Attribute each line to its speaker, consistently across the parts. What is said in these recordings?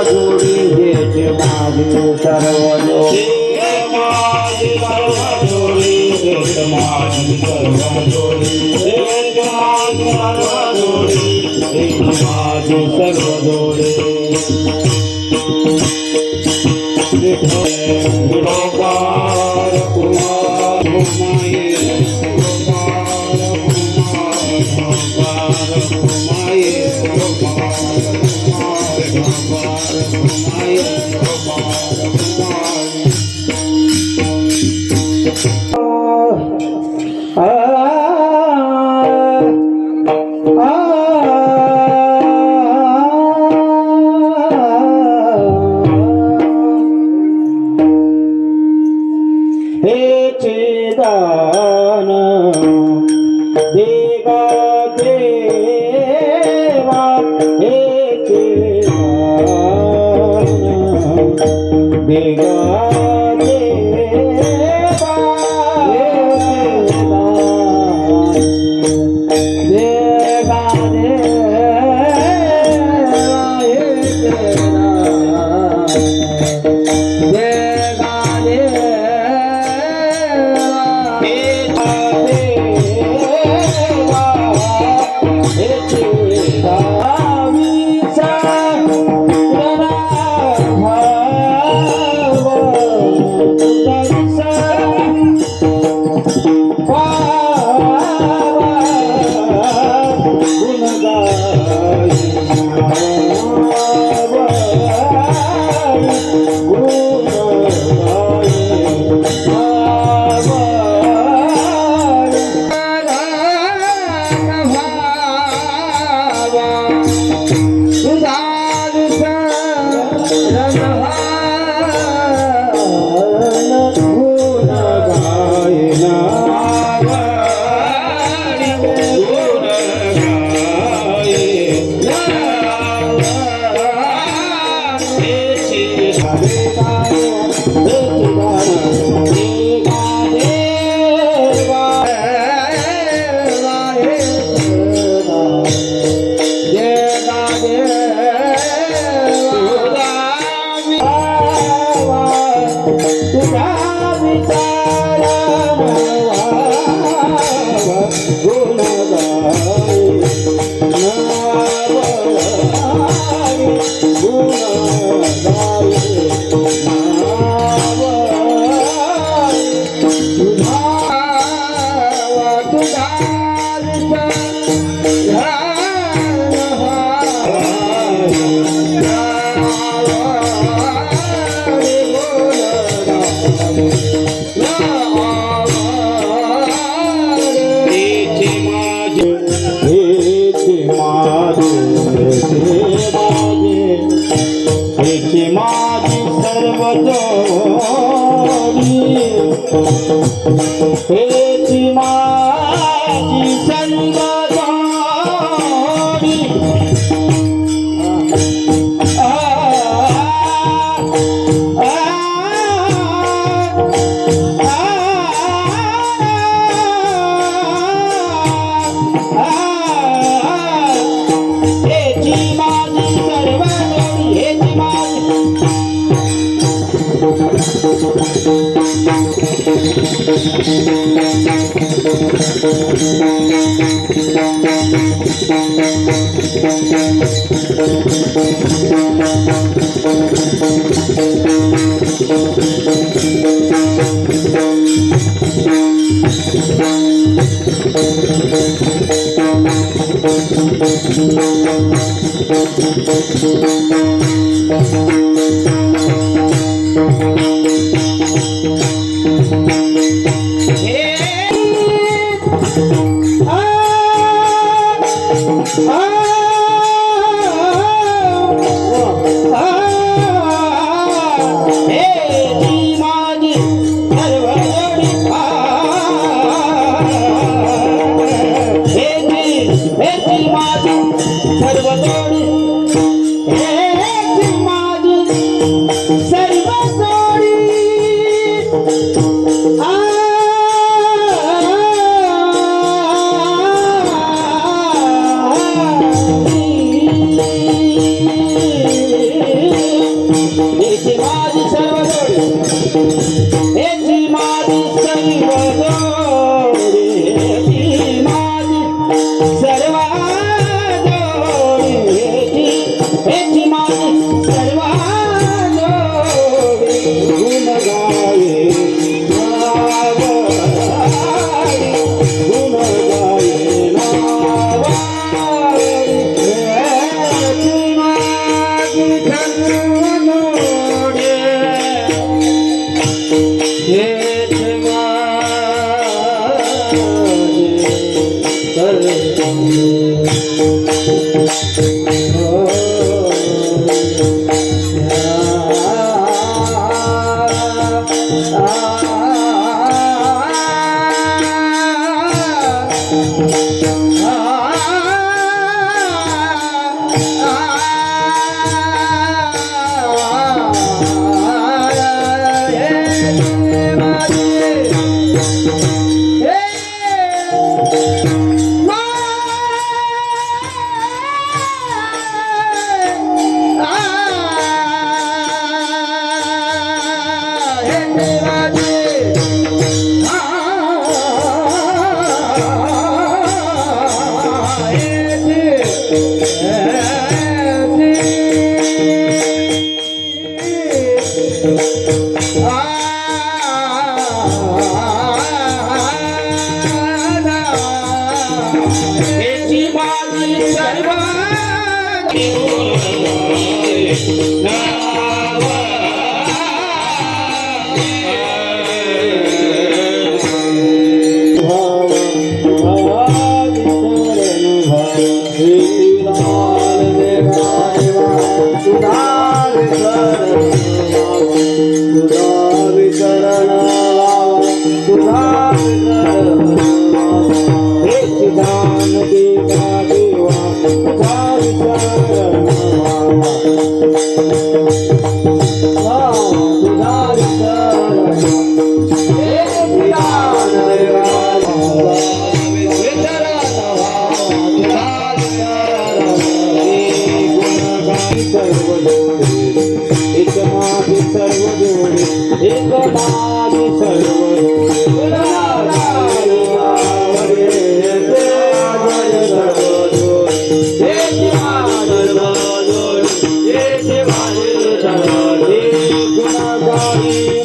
Speaker 1: जोडी हेच माझे सर्व जोडी
Speaker 2: माझी सर्व जोडी हेच माझी सर्व जोडी हेच माझी सर्व जोडी हेच माझी सर्व जोडी गोपाळ कुमार कुमाई गोपाळ कुमाई गोपाळ कुमाई
Speaker 1: दान देगा देवा हेचे दान देगा देवा हेचे दान देगा देवा हेचे माझी सर्व जोडी हेची माझी सर्व जोडी सर्वा जोडी हेची माझी सर्वा जोडी गुण गाये नावाडी गुण गाये नावाडी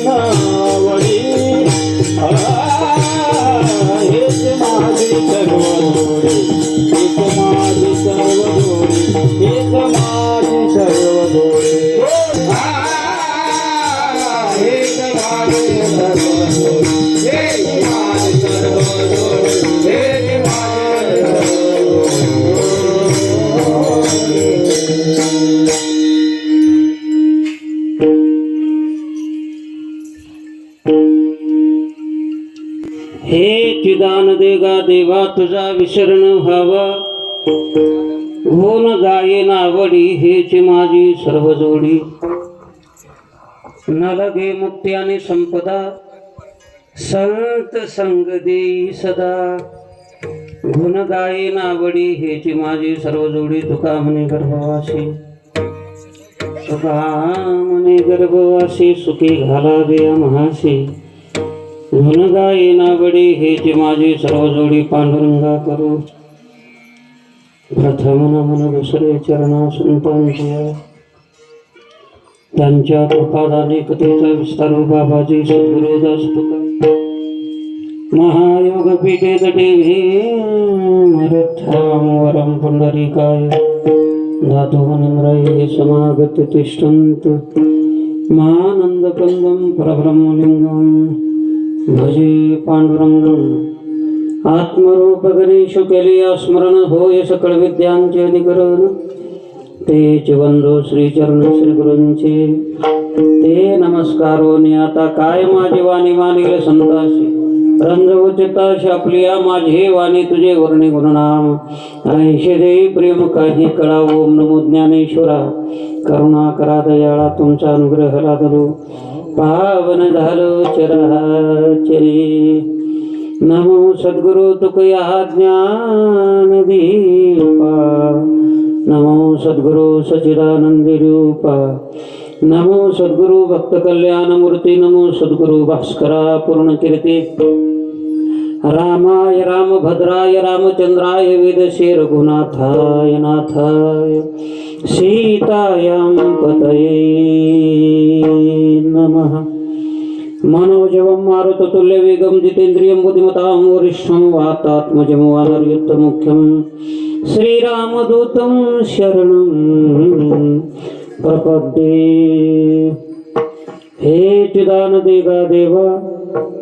Speaker 1: हेची माझी सर्व जोडी हेची
Speaker 3: हे चिदान देगा देवा तुझा विसरण व्हावा होन गाये नावडी हेची माझी सर्व जोडी न लगे मुक्ती आणि संपदा संत संग देई सदा गुण गाये नावडी हेची माझी सर्व जोडी तुका म्हणे गर्भवासी तुका म्हणे गर्भवासी सुखी घालावे महासी गुण गाये नावडी हेची माझी सर्व जोडी पांडुरंगा करू प्रथम नमन दुसरे चरणा संतांच्या त्यांच्या कृपादाने कथेचा विस्तार बाबाजी सद्गुरुदास तुका महायोग पीठे तटे भीमरथाम वरम पुंडरीकाय धातुवनम्रये समागत तिष्ठन्त मानंदकंदं परब्रह्मलिंगं भजे पांडुरंगं आत्मरूप गणेश केलिया स्मरण होय सकळ विद्यांचे अधिकरण तेच वंदो श्री चरण श्री गुरूंचे ते नमस्कारो ने आता काय माझी वाणी मानिले संताशी रंजवचिताशी आपली या माझे वाणी तुझे वर्णे गुणनाम ऐशे देवी प्रेम काही कळा ओम नमो ज्ञानेश्वरा करुणा करा दयाळा तुमचा अनुग्रह लादलो पावन झालो चराचरी नमो सद्गुरु तुकया ज्ञान दीपा नमो सद्गुरु सच्चिदानंद रूपा नमो सद्गुरु भक्त कल्याण मूर्ती नमो सद्गुरु भास्करा पूर्ण कीर्ती रामाय रामभद्राय रामचंद्राय वेदशे रघुनाथाय नाथाय सीतायां पतये नमः। मनोजवं मारुततुल्यवेगं जितेन्द्रियं बुद्धिमतां वरिष्ठं वातात्मजं वानरयुक्तमुख्यं श्रीरामदूतं शरणं प्रपद्ये। हे चिदानदेगा देवा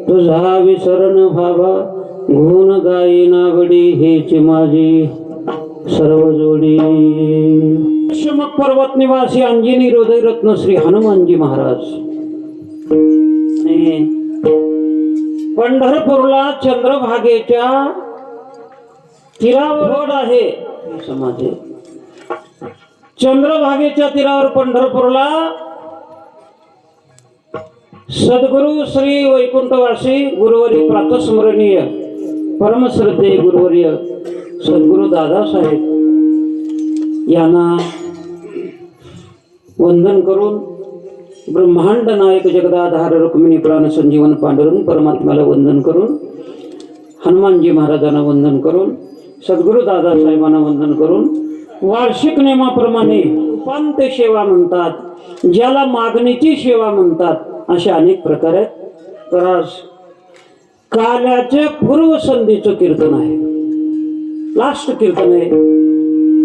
Speaker 3: तुझा विसरण व्हावा, गुण गायी नावडी हेची माझी सर्व जोडी। शमक पर्वत निवासी अंजनी हृदय रत्न श्री हनुमानजी महाराज आणि पंढरपूरला चंद्रभागेच्या तीरावर रोड आहे समाज आहे। चंद्रभागेच्या तीरावर पंढरपूरला सद्गुरु श्री वैकुंठवासी गुरुवर्य प्रातस्मरणीय परमश्रद्धेय गुरुवर्य सद्गुरु दादासाहेब यांना वंदन करून ब्रह्मांड नायक जगदाधार रुक्मिणी प्राण संजीवन पांडुरंग परमात्म्याला वंदन करून हनुमानजी महाराजांना वंदन करून सद्गुरु दादासाहेबांना वंदन करून वार्षिक नियमाप्रमाणे उपांत्य सेवा म्हणतात, ज्याला मागणीची सेवा म्हणतात, अशा अनेक प्रकार आहेत. तर आज काल्याचे पूर्वसंध्येचं कीर्तन आहे, लास्ट कीर्तन आहे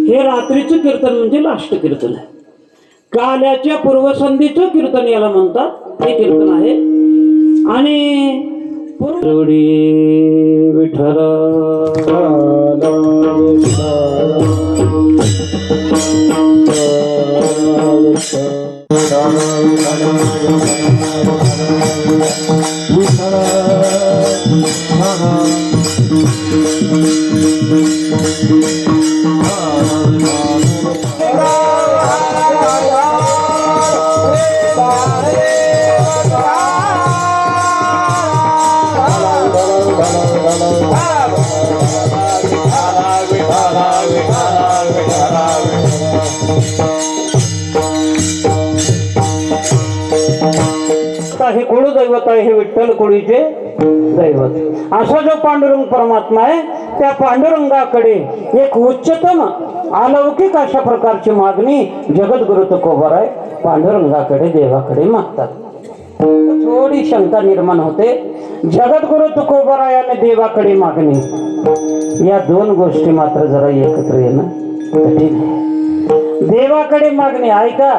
Speaker 3: हे. रात्रीचं कीर्तन म्हणजे लास्ट कीर्तन आहे. काल्याच्या पूर्वसंध्येचं कीर्तन याला म्हणतात, हे कीर्तन आहे. आणि विठ्ठल हे कुळदैवत आहे, हे विठ्ठल कुळीचे दैवत. असा जो पांडुरंग परमात्मा आहे, त्या पांडुरंगाकडे एक उच्चतम अलौकिक अशा प्रकारची मागणी जगद्गुरु तुकोबाराय पांडुरंगाकडे देवाकडे मागतात. थोडी शंका निर्माण होते, जगद्गुरु तुकोबाराय आणि देवाकडे मागणी या दोन गोष्टी मात्र जरा एकत्र येणं कठीण आहे. देवाकडे मागणी ऐका,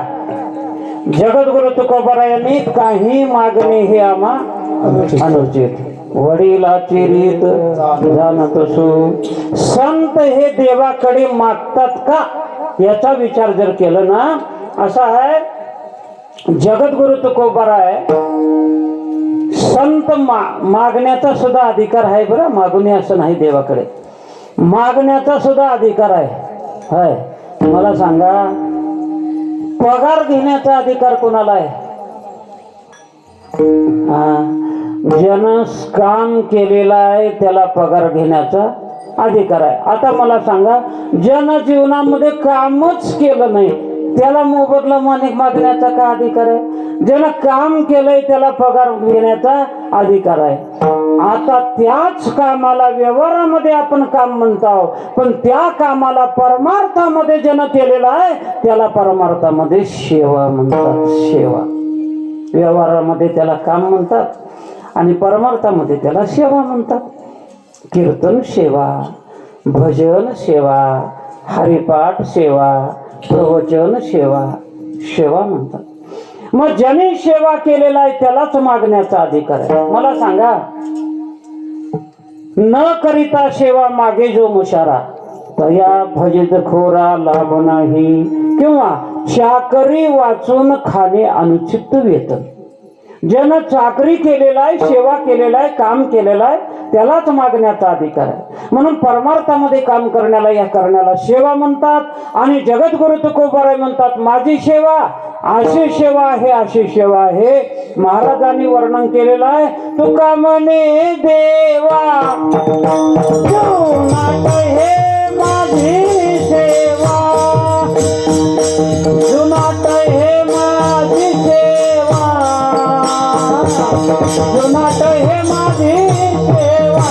Speaker 3: जगद्गुरु तुकोबारायांनी काही मागणी हे आम्हा अनुचित, वडिलाची रीत जाणत असो. संत हे देवाकडे मागतात का याचा विचार जर केला ना, असा आहे जगद्गुरु तुकोबाराय संत मागण्याचा सुद्धा अधिकार आहे बरं, मागणे असं नाही, देवाकडे मागण्याचा सुद्धा अधिकार आहे. मला सांगा, पगार घेण्याचा अधिकार कोणाला आहे? ज्यानं काम केलेला आहे त्याला पगार घेण्याचा अधिकार आहे. आता मला सांगा, ज्यानं जीवनामध्ये कामच केलं नाही त्याला मोबदला मागण्याचा का अधिकार आहे? ज्यानं काम केलंय त्याला पगार घेण्याचा अधिकार आहे. आता त्याच कामाला व्यवहारामध्ये आपण काम म्हणतो, पण त्या कामाला परमार्थामध्ये ज्यानं केलेलं आहे त्याला परमार्थामध्ये सेवा म्हणतात. सेवा, व्यवहारामध्ये त्याला काम म्हणतात आणि परमार्थामध्ये त्याला सेवा म्हणतात. कीर्तन सेवा, भजन सेवा, हरिपाठ सेवा, प्रवचन सेवा, सेवा म्हणतात. मग ज्याने सेवा केलेला आहे त्यालाच मागण्याचा अधिकार आहे. मला सांगा, न करिता सेवा मागे जो मुशारा, तया भजित खोरा लाभ नाही, किंवा चाकरी वाचून खाणे अनुचित वेतन. ज्यानं चाकरी केलेला आहे, सेवा केलेला आहे, काम केलेलं आहे त्यालाच मागण्याचा अधिकार आहे. म्हणून परमार्थामध्ये काम करण्याला, या करण्याला सेवा म्हणतात. आणि जगद्गुरु तुकोबाराय म्हणतात, माझी सेवा अशी सेवा आहे, अशी सेवा आहे. महाराजांनी वर्णन केलेलं आहे, तुका म्हणे देवा जुनाट हे माझी सेवा, जुनाट हे माझी सेवा, जुनाट हे माझी सेवा.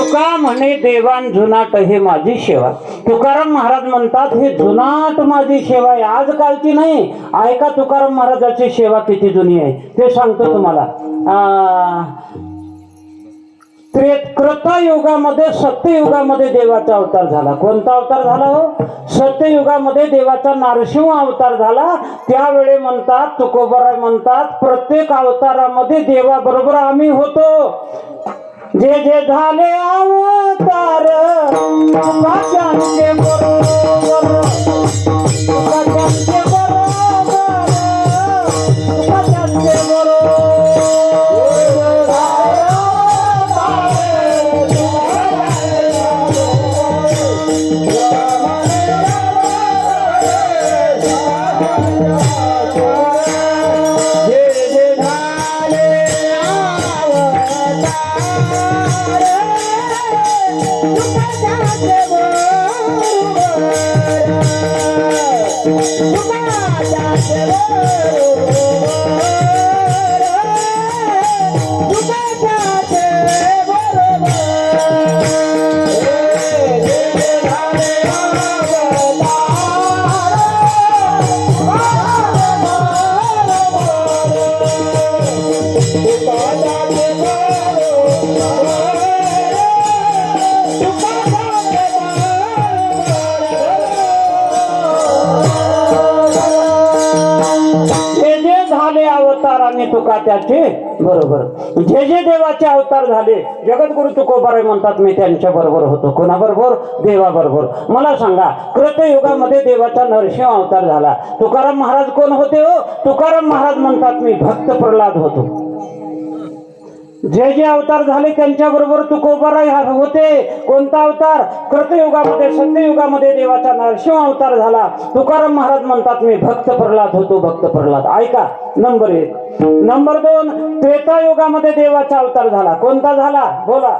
Speaker 3: तुका म्हणे देवान जुनाट हे माझी सेवा. तुकाराम महाराज म्हणतात हे जुनाट माझी सेवा आहे, आजकालची नाही. ऐका तुकाराम महाराजाची सेवा किती जुनी आहे ते सांगतो तुम्हाला. कृतयुगामध्ये सत्ययुगामध्ये देवाचा अवतार झाला. कोणता अवतार झाला हो? सत्ययुगामध्ये देवाचा नरसिंह अवतार झाला. त्यावेळी म्हणतात तुकोबराय म्हणतात प्रत्येक अवतारामध्ये देवाबरोबर आम्ही होतो. जे जे झाले अवतार तुकाच्यांचे बरोबर, तुकाच्यांचे बरोबर, तुकाच्यांचे बरोबर. तुका त्याचे बरोबर. जे जे देवाचे अवतार झाले जगद्गुरु तुकोबाराय म्हणतात मी त्यांच्या बरोबर होतो. कोणाबरोबर? देवाबरोबर. मला सांगा कृतयुगामध्ये देवाचा नरसिंह अवतार झाला. तुकाराम महाराज कोण होते हो? तुकाराम महाराज म्हणतात मी भक्त प्रल्हाद होतो. जे जे अवतार झाले त्यांच्या बरोबर तुकोबाराय होते. कोणता अवतार? कृतयुगामध्ये सत्ययुगामध्ये देवाचा नरसिंह अवतार झाला. तुकाराम महाराज म्हणतात मी भक्त प्रल्हाद होतो. भक्त प्रल्हाद. ऐका नंबर 1. नंबर 2 त्रेतायुगामध्ये देवाचा अवतार झाला. कोणता झाला? बोला.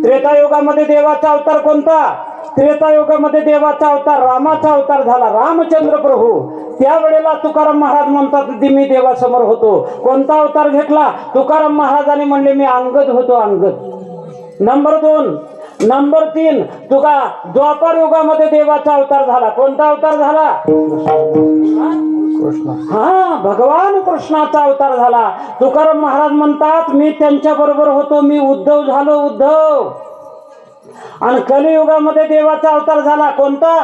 Speaker 3: त्रेतायुगामध्ये देवाचा अवतार कोणता? त्रेतायुगामध्ये देवाचा अवतार रामाचा अवतार झाला. रामचंद्र प्रभू. त्यावेळेला तुकाराम महाराज म्हणतात मी देवासमोर होतो. कोणता अवतार घेतला? तुकाराम महाराजांनी म्हणले मी अंगद होतो. अंगद. नंबर 2. नंबर 3 तुका द्वापार युगामध्ये देवाचा अवतार झाला. कोणता अवतार झाला? हा भगवान कृष्णाचा अवतार झाला. तुकाराम महाराज म्हणतात मी त्यांच्या बरोबर होतो. मी उद्धव झालो. उद्धव. आणि कलियुगामध्ये देवाचा अवतार झाला. कोणता?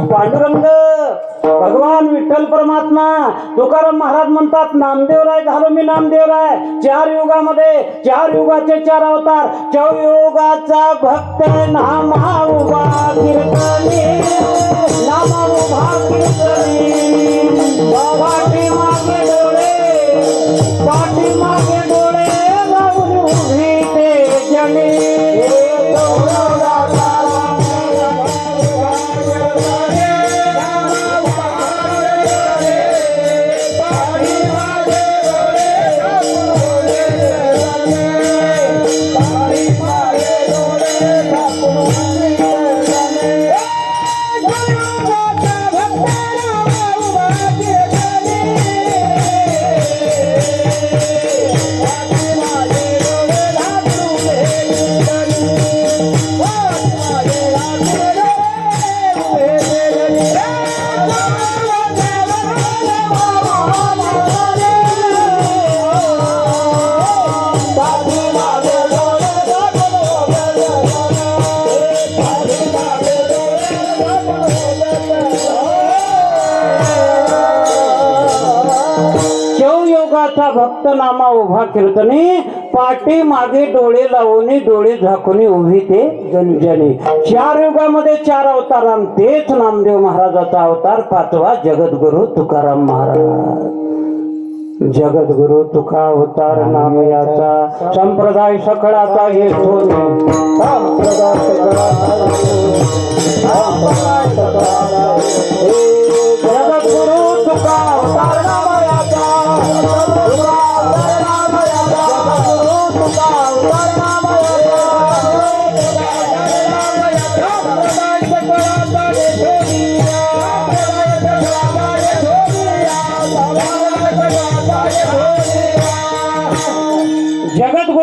Speaker 3: पांडुरंग भगवान विठ्ठल परमात्मा. तुकाराम महाराज म्हणतात नामदेवराय झालो मी. नामदेवराय. 4 युगामध्ये 4 युगाचे 4 अवतार. चौयुगाचा भक्त नामा उभा कीर्तनी. नामा उभा कीर्तनी. पाठी मागे डोळे. पाठी मागे डोळे लावून उभी ते जणी. भक्त नामा उभा कीर्तनी. पाठी मागे डोळे लावून डोळे झाकून उभी ते जनजनी. 4 युगामध्ये 4 अवतार. तेच नामदेव महाराजाचा अवतार 5वा जगद्गुरु तुकाराम महाराज. जगद्गुरु तुका अवतार नाम याचा. संप्रदाय सकळाचा येतो. जगद्गुरु तुका अवतार नाम याचा.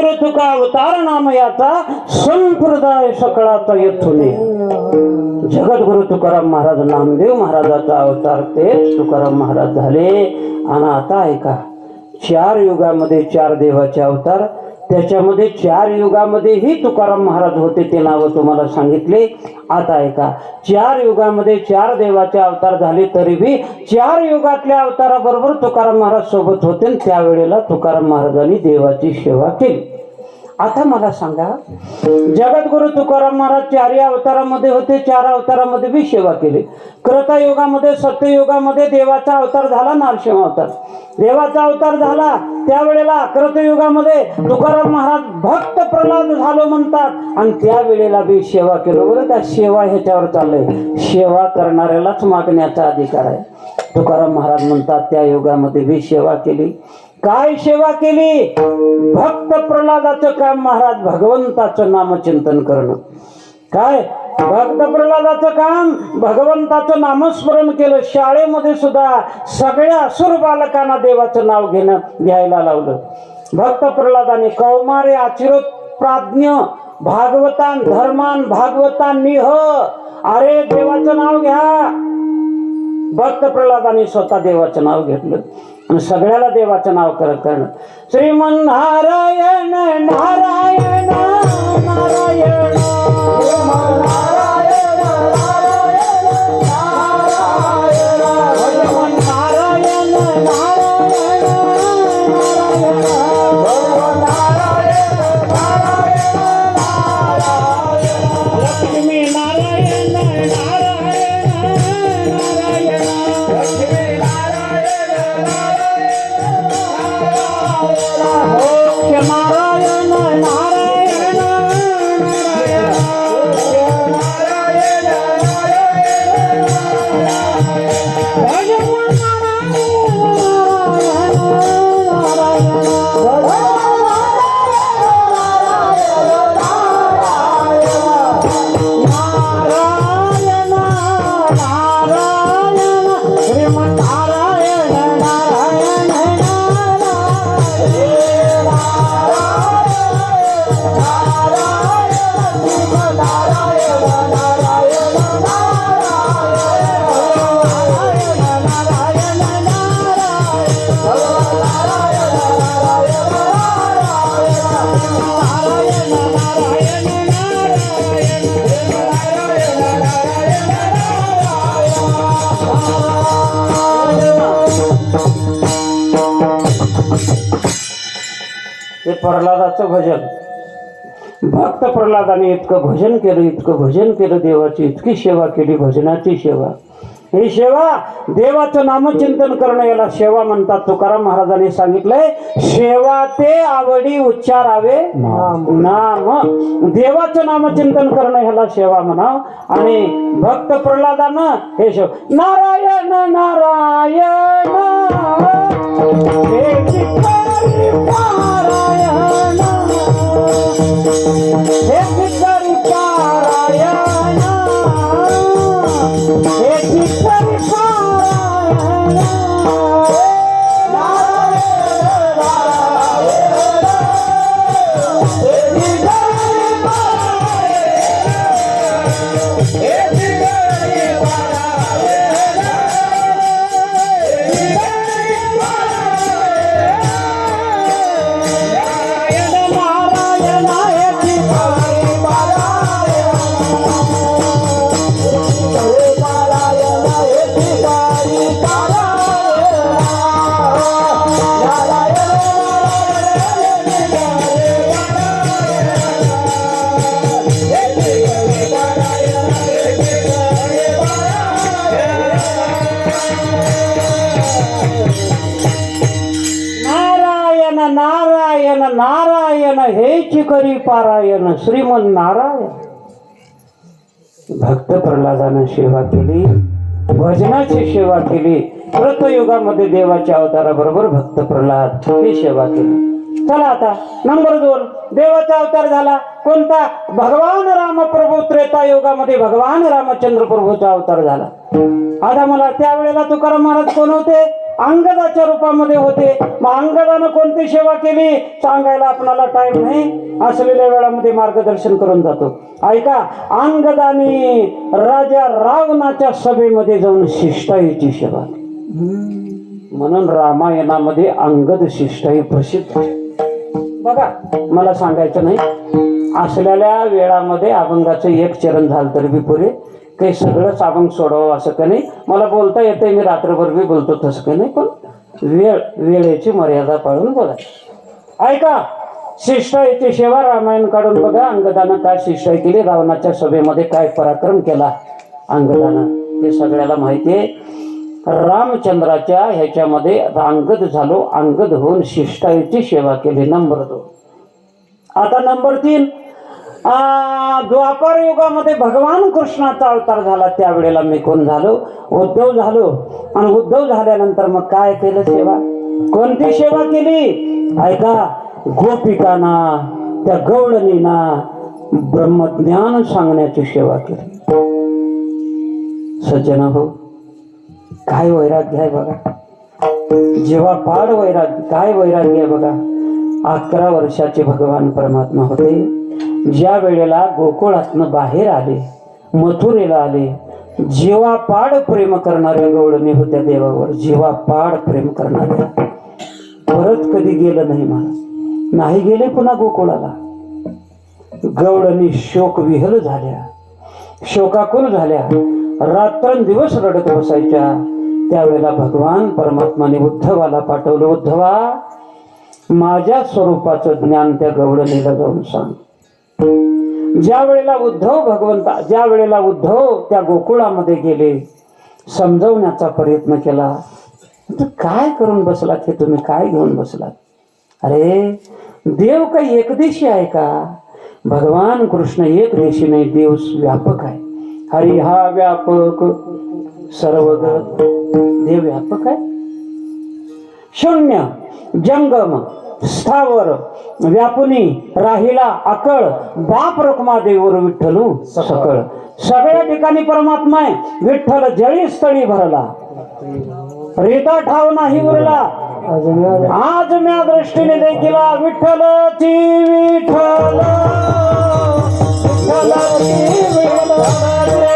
Speaker 3: जगद्गुरु तुका अवतार नाम याचा संप्रदाय सकळाचा येथुने. जगद्गुरु तुकाराम महाराज नामदेव महाराजाचा अवतार तेच तुकाराम महाराज झाले. आणि आता ऐका, 4 युगामध्ये 4 देवाचे अवतार, त्याच्यामध्ये 4 युगामध्येही तुकाराम महाराज होते, ते नाव तुम्हाला सांगितले. आता ऐका, 4 युगामध्ये 4 देवाचे अवतार झाले, तरी बी 4 युगातल्या अवताराबरोबर तुकाराम महाराज सोबत होते, आणि त्यावेळेला तुकाराम महाराजांनी देवाची सेवा केली. आता मला सांगा, जगद्गुरु तुकाराम महाराज 4 अवतारामध्ये होते, 4 अवतारामध्ये बी सेवा केली. कृतयुगामध्ये, सत्ययुगामध्ये देवाचा अवतार झाला, नरसिंह अवतार देवाचा अवतार झाला. त्यावेळेला कृतयुगामध्ये तुकाराम महाराज भक्त प्रल्हाद झालो म्हणतात, आणि त्यावेळेला बी सेवा केलं. बरं का, सेवा ह्याच्यावर चाललंय, सेवा करणाऱ्यालाच मागण्याचा अधिकार आहे. तुकाराम महाराज म्हणतात त्या युगामध्ये बी सेवा केली. काय सेवा केली? भक्त प्रल्हादाचं काम महाराज भगवंताचं नामचिंतन करणं. काय भक्त प्रल्हादाचं काम? भगवंताचं नामस्मरण केलं. शाळेमध्ये सुद्धा सगळ्या असुर बालकांना देवाचं नाव घ्यायला लावलं. भक्त प्रल्हादाने कौमारे आचिरोत प्राज्ञ भागवतान धर्मान भागवतान निह, अरे देवाचं नाव घ्या. भक्त प्रल्हादाने स्वतः देवाचं नाव घेतलं आणि सगळ्याला देवाचं नाव करणं. श्रीमन नारायण नारायण नारायण प्रल्हादाचं भजन. भक्त प्रल्हादाने इतकं भजन केलं, इतकं भजन केलं, देवाची इतकी सेवा केली, भजनाची सेवा. ही सेवा देवाचं नामचिंतन करणं, याला सेवा म्हणतात. तुकाराम महाराजांनी सांगितलंय, सेवा ते आवडी उच्चारावे नाम. देवाचं नामचिंतन करणं ह्याला सेवा म्हणाव. आणि भक्त प्रल्हादानं हे सेवा, नारायण नारायण नारायण नारायण हेची करी पारायण श्रीमन नारायण. भक्त प्रल्हादानं सेवा केली, भजनाची सेवा केली. कृतयुगामध्ये देवाच्या अवताराबरोबर भक्त प्रल्हाद ही सेवा केली. चला आता नंबर 2, देवाचा अवतार झाला कोणता? भगवान रामप्रभू. त्रेतायुगामध्ये भगवान रामचंद्र प्रभूचा अवतार झाला. आता मला त्यावेळेला तुकाराम महाराज कोण होते?
Speaker 4: अंगदाच्या रूपामध्ये होते. मग अंगदानं कोणती सेवा केली सांगायला आपणाला टाइम नाही, असलेल्या वेळामध्ये मार्गदर्शन करून जातो. ऐका, अंगदाने राजा रावणाच्या सभेमध्ये जाऊन शिष्टाईची सेवा केली. म्हणून रामायणामध्ये अंगद शिष्टाई प्रसिद्ध आहे. बघा, मला सांगायचं नाही, असलेल्या वेळामध्ये अभंगाचं एक चरण झालं तर बी पुरे, काही सगळंच अभंग सोडावं असं का नाही. मला बोलता येते, मी रात्रभर बी बोलतो तसं का नाही, पण वेळेची मर्यादा पाळून बोला. ऐका, शिष्टाईची सेवा रामायण काढून बघा. अंगदानं काय शिष्टाई केली, रावणाच्या सभेमध्ये काय पराक्रम केला अंगदानं, हे सगळ्याला माहिती आहे. रामचंद्राच्या ह्याच्यामध्ये अंगद झालो, अंगद होऊन शिष्टाईची सेवा केली. नंबर 2. आता नंबर 3, द्वापार युगामध्ये भगवान कृष्णाचा अवतार झाला. त्यावेळेला मी कोण झालो? उद्धव झालो. आणि उद्धव झाल्यानंतर मग काय केलं? सेवा. कोणती सेवा केली? ऐका, गोपिकांना, त्या गवळणींना ब्रह्मज्ञान सांगण्याची सेवा केली. सज्जन हो, काय वैराग्य आहे बघा. जेव्हा पाड वैराग्य, काय वैराग्य आहे बघा. 11 वर्षाचे भगवान परमात्मा होते. ज्या वेळेला गोकुळातनं बाहेर आले, मथुरेला आले, जेव्हा पाड प्रेम करणाऱ्या गवळणी होत्या देवावर, जेव्हा पाड प्रेम करणाऱ्या, परत कधी गेलं नाही महाराज, नाही गेले पुन्हा गोकुळाला. गवळणी शोक विहल झाल्या, शोकाकुल झाल्या, रात्रंदिवस रडत बसायच्या. त्यावेळेला भगवान परमात्माने उद्धवाला पाठवलं. उद्धवा, माझ्या स्वरूपाचं ज्ञान त्या गवळणीला जाऊन सांग. ज्या वेळेला उद्धव त्या गोकुळामध्ये गेले, समजवण्याचा प्रयत्न केला. काय करून बसलात हे तुम्ही, काय घेऊन बसलात? अरे, देव काही एकदेशी आहे का? भगवान कृष्ण एक देशी नाही, देव व्यापक आहे. हरी हा व्यापक सर्वगत, देव व्यापक आहे. शून्य, जंगम, स्थावर, व्यापुनी, राहिला अकळ, बाप रखमा देवर विठ्ठलू सकळ. सगळ्या ठिकाणी परमात्मा आहे. विठ्ठल जळी स्थळी भरला, रेता ठाव नाही उरला. आज म्या दृष्टीने देखील विठ्ठलची विठ्ठल, विठ्ठलाची विठ्ठल रे.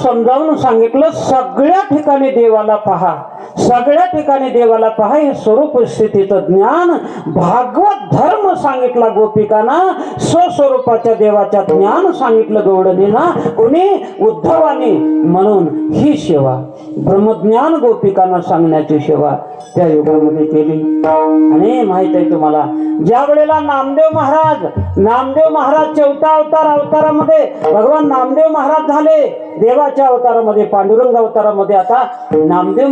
Speaker 4: समजावून सांगितलं, सगळ्या ठिकाणी देवाला पहा, सगळ्या ठिकाणी देवाला पहा. हे स्वरूप स्थितीचं ज्ञान भागवत धर्म सांगितला गोपिकांना, स्वस्वरूपाच्या देवाच्या ज्ञान सांगितलं गवळणींना, कोणी? उद्धवानी. म्हणून ही सेवा, ब्रह्मज्ञान गोपिकांना सांगण्याची सेवा त्या युगामध्ये केली. आणि माहित आहे तुम्हाला, ज्या वेळेला नामदेव महाराज चौथा अवतारामध्ये भगवान नामदेव महाराज झाले, देवाच्या अवतारामध्ये, पांडुरंग अवतारामध्ये. आता नामदेव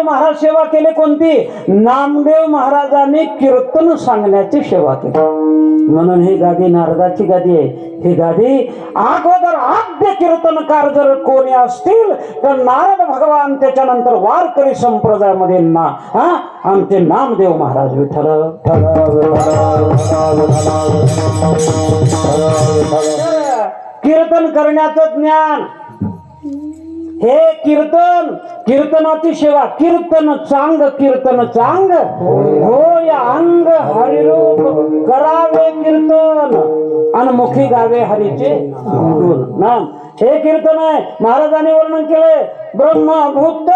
Speaker 4: महाराज सेवा केली कोणती? नामदेव महाराजांनी कीर्तन सांगण्याची सेवा केली. म्हणून ही गादी नारदाची गादी आहे. ही गादी अगोदर आद्य कीर्तनकार जर कोणी असतील तर नारद भगवान, त्याच्यानंतर वारकरी संप्रदायामध्ये आमचे नामदेव महाराज. विठ्ठल कीर्तन करण्याचं ज्ञान, हे कीर्तनाची सेवा. कीर्तन चांग होय अंग हरिरूप, करावे कीर्तन आणि मुखी गावे हरीचे गुण नाम. हे कीर्तन आहे. महाराजांनी वर्णन केले, ब्रह्मभूत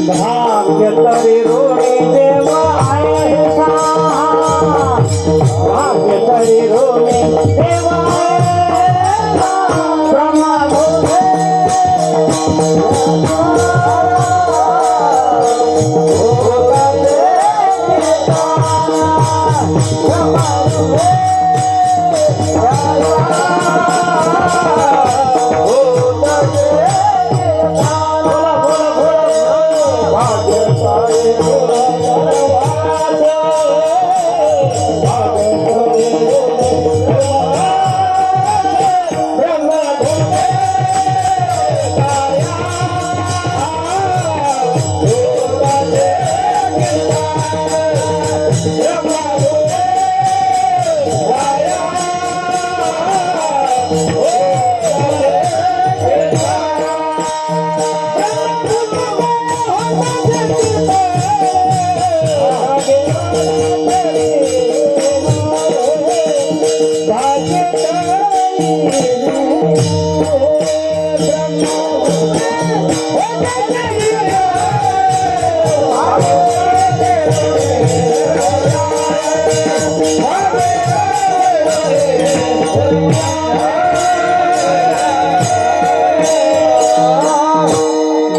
Speaker 4: भाग्य तरी ऋणी देवा आहे सा, भाग्य तरी ऋणी देवा आहे सा, ब्रह्मा बोले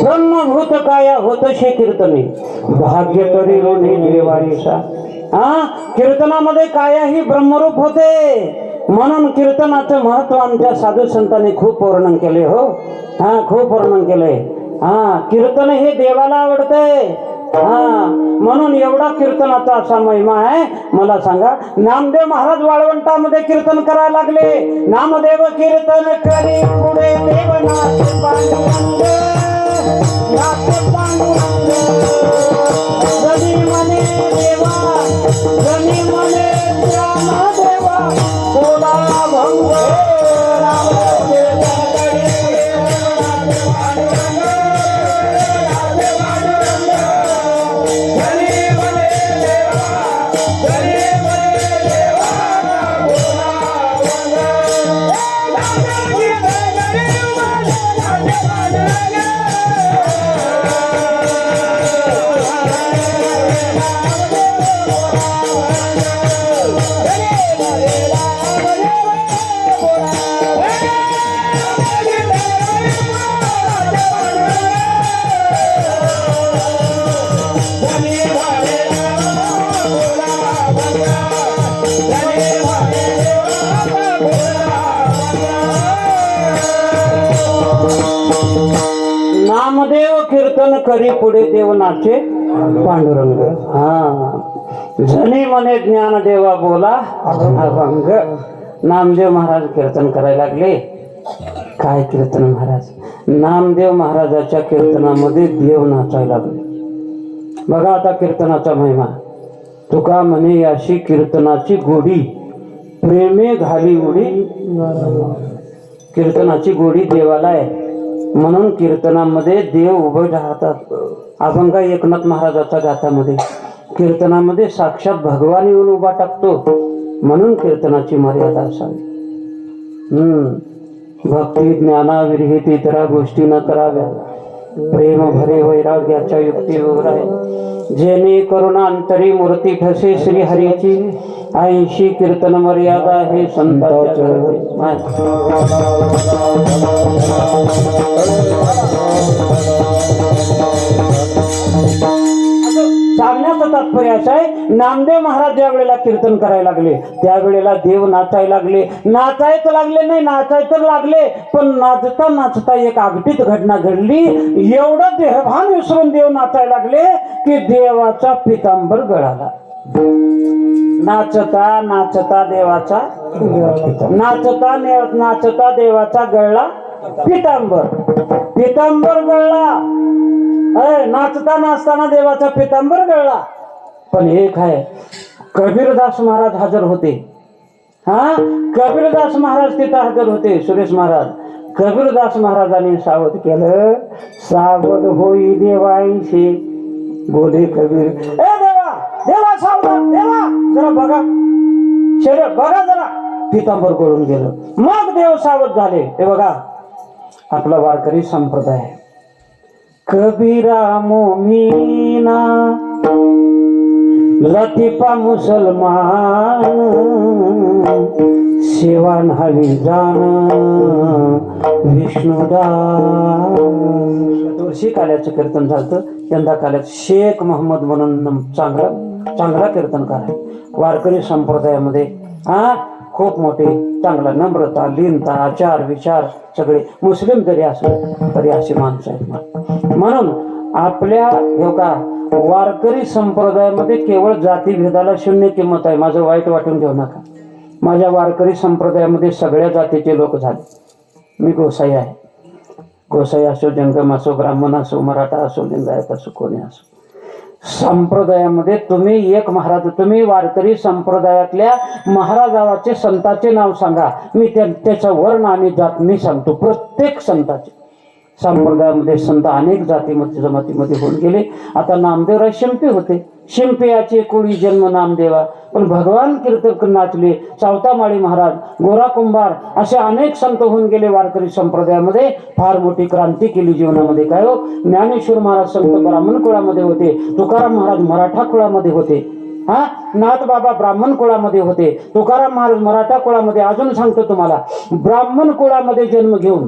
Speaker 4: ब्रह्मभूत काया होतशे कीर्तने भाग्य तरी ऋणी देवाईसा. कीर्तनामध्ये काया ही ब्रह्मरूप होते म्हणून कीर्तनाचं महत्व आमच्या साधू संतांनी खूप वर्णन केले हो. खूप वर्णन केले. कीर्तन हे देवाला आवडते. म्हणून एवढा कीर्तनाचा असा महिमा आहे. मला सांगा, नामदेव महाराज वाळवंटामध्ये कीर्तन करायला लागले. नामदेव कीर्तन करी पुढे देवनाथ पांडुरंग, नाथ पांडुरंग. जनी मने देवा, जनी मने देवा, बोला भंग राम कीर्तन करी नामदेव कीर्तन करी पुढे देवनाचे पांडुरंग. जनी मने ज्ञान देवा बोला अभंग. नामदेव महाराज कीर्तन करायला लागले. काय कीर्तन महाराज, नामदेव महाराजाच्या कीर्तनामध्ये देव नाचायला लागले. बघा आता कीर्तनाचा महिमा. तुका म्हणे अशी कीर्तनाची गोडी, प्रेमे घाली उडी. कीर्तनाची गोडी देवाला आहे म्हणून कीर्तनामध्ये देव उभे राहतात. अभंग एकनाथ महाराजाच्या गाथामध्ये कीर्तनामध्ये साक्षात भगवान येऊन उभा टाकतो म्हणून कीर्तनाची मर्यादा असावी. भक्ती ज्ञाना विरहित इतरा गोष्टी न कराव्या, प्रेम भरे वैराग्याच्या युक्ती उभराय. जेणे करुणा अंतरी मूर्ती ठसे श्री हरीची, 80 कीर्तन मर्यादा हे संतांच्या. सांगण्याचं तात्पर्य असं आहे, नामदेव महाराज ज्या वेळेला कीर्तन करायला लागले त्यावेळेला देव नाचायला लागले. नाचायचं लागले नाही, नाचायचं लागले, पण नाचता नाचता एक आगटीत घटना घडली. एवढं देहभान विसरून देव नाचायला लागले की देवाचा पितांबर गळाला. नाचता नाचता देवाचा नाचता नाचता देवाचा गळला पितांबर. पितांबर गळला. नाचता नाचताना देवाचा पितांबर गळला. पण एक आहे, कबीरदास महाराज हजर होते. कबीरदास महाराज तिथं हजर होते. सुरेश महाराज, कबीरदास महाराजांनी सावध केलं, सावध होई देवांशी बोले कबीर. ए देवा, देवा सावधान, देवा जरा बघा शरीर बघा जरा, पितांबर गळून गेलं. मग देव सावध झाले. हे बघा आपला वारकरी संप्रदाय आहे. कबीरा मोमीना लतीफा मुसलमान, सेवा हवी जाण विष्णुदास. वर्षी काल्याचं कीर्तन झालं. यंदा काल्यात शेख मोहम्मद म्हणून चांगला कीर्तनकार आहे वारकरी संप्रदायामध्ये. खूप मोठे, चांगला नम्रता, लीनता, आचार विचार सगळे मुस्लिम जरी असले तरी अशी माणसं आहेत. म्हणून आपल्या का वारकरी संप्रदायामध्ये केवळ जातीभेदाला शून्य किंमत आहे. माझं वाईट वाटून घेऊ नका. माझ्या वारकरी संप्रदायामध्ये सगळ्या जातीचे लोक झाले. मी गोसाई आहे. गोसाई असो, जंगम असो, ब्राह्मण असो, मराठा असो, लिंगायत असो, कोणी असो, संप्रदायामध्ये तुम्ही एक महाराज, तुम्ही वारकरी संप्रदायातल्या महाराजाचे संताचे नाव सांगा. मी त्याचा वर्ण आणि जात मी सांगतो. प्रत्येक संताचे संप्रदायामध्ये संत अनेक जातीमध्ये जमातीमध्ये होऊन गेले. आता नामदेवराय शिंपी होते. शिंपियाचे कोळी जन्म नामदेवा. पण भगवान कीर्तन नाचले. सावतामाळी महाराज, गोरा कुंभार असे अनेक संत होऊन गेले वारकरी संप्रदायामध्ये. फार मोठी क्रांती केली जीवनामध्ये. काय हो, ज्ञानेश्वर महाराज संत ब्राह्मण कुळामध्ये होते. तुकाराम महाराज मराठा कुळामध्ये होते. नाथबाबा ब्राह्मण कुळामध्ये होते. तुकाराम महाराज मराठा कुळामध्ये. अजून सांगतो तुम्हाला, ब्राह्मण कुळामध्ये जन्म घेऊन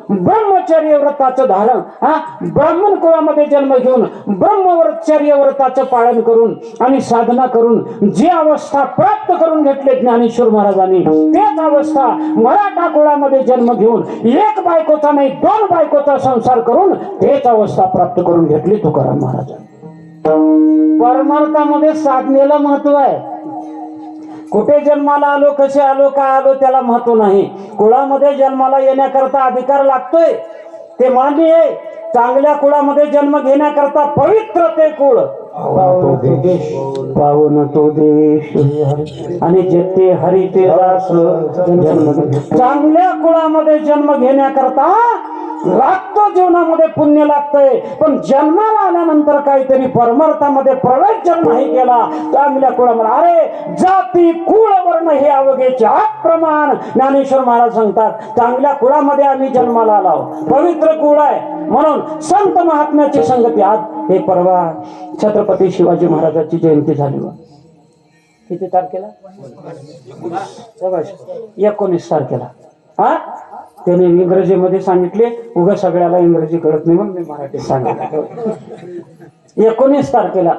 Speaker 4: ब्रह्मचर्य व्रताचं धारण, ब्राह्मण कुळामध्ये जन्म घेऊन ब्रह्मचर्य व्रताचं पालन करून आणि साधना करून जी अवस्था प्राप्त करून घेतले ज्ञानेश्वर महाराजांनी, तेच अवस्था मराठा कुळामध्ये जन्म घेऊन एक बायकोचा नाही 2 बायकोचा संसार करून तेच अवस्था प्राप्त करून घेतली तुकाराम महाराजांनी. परमार्थामध्ये साधनेला महत्व आहे. कुठे जन्माला आलो, कसे आलो, काय आलो त्याला महत्व नाही. कुळामध्ये जन्माला येण्याकरता अधिकार लागतोय, ते मान्य आहे. चांगल्या कुळामध्ये जन्म घेण्याकरता पवित्र ते कुळ, पावन तो देश आणि जेथे हरी ते दास. चांगल्या कुळामध्ये जन्म घेण्याकरता लागतो, जीवनामध्ये पुण्य लागतंय. पण जन्माला आल्यानंतर काहीतरी परमार्थामध्ये प्रवेश जर नाही केला चांगल्या कुळामध्ये, अरे जाती कुळ वर्ण हे अवघेचे 8 प्रमाण ज्ञानेश्वर महाराज सांगतात. चांगल्या कुळामध्ये आम्ही जन्माला आलो, पवित्र कुळ आहे म्हणून संत महात्म्याची संगती. आज हे परवा छत्रपती शिवाजी महाराजांची जयंती झाली. किती तारखेला? 19 तारखेला. त्याने इंग्रजीमध्ये सांगितले. उगा सगळ्याला इंग्रजी कळत नाही म्हणून मी मराठीत सांगितलं. 19 तारखेला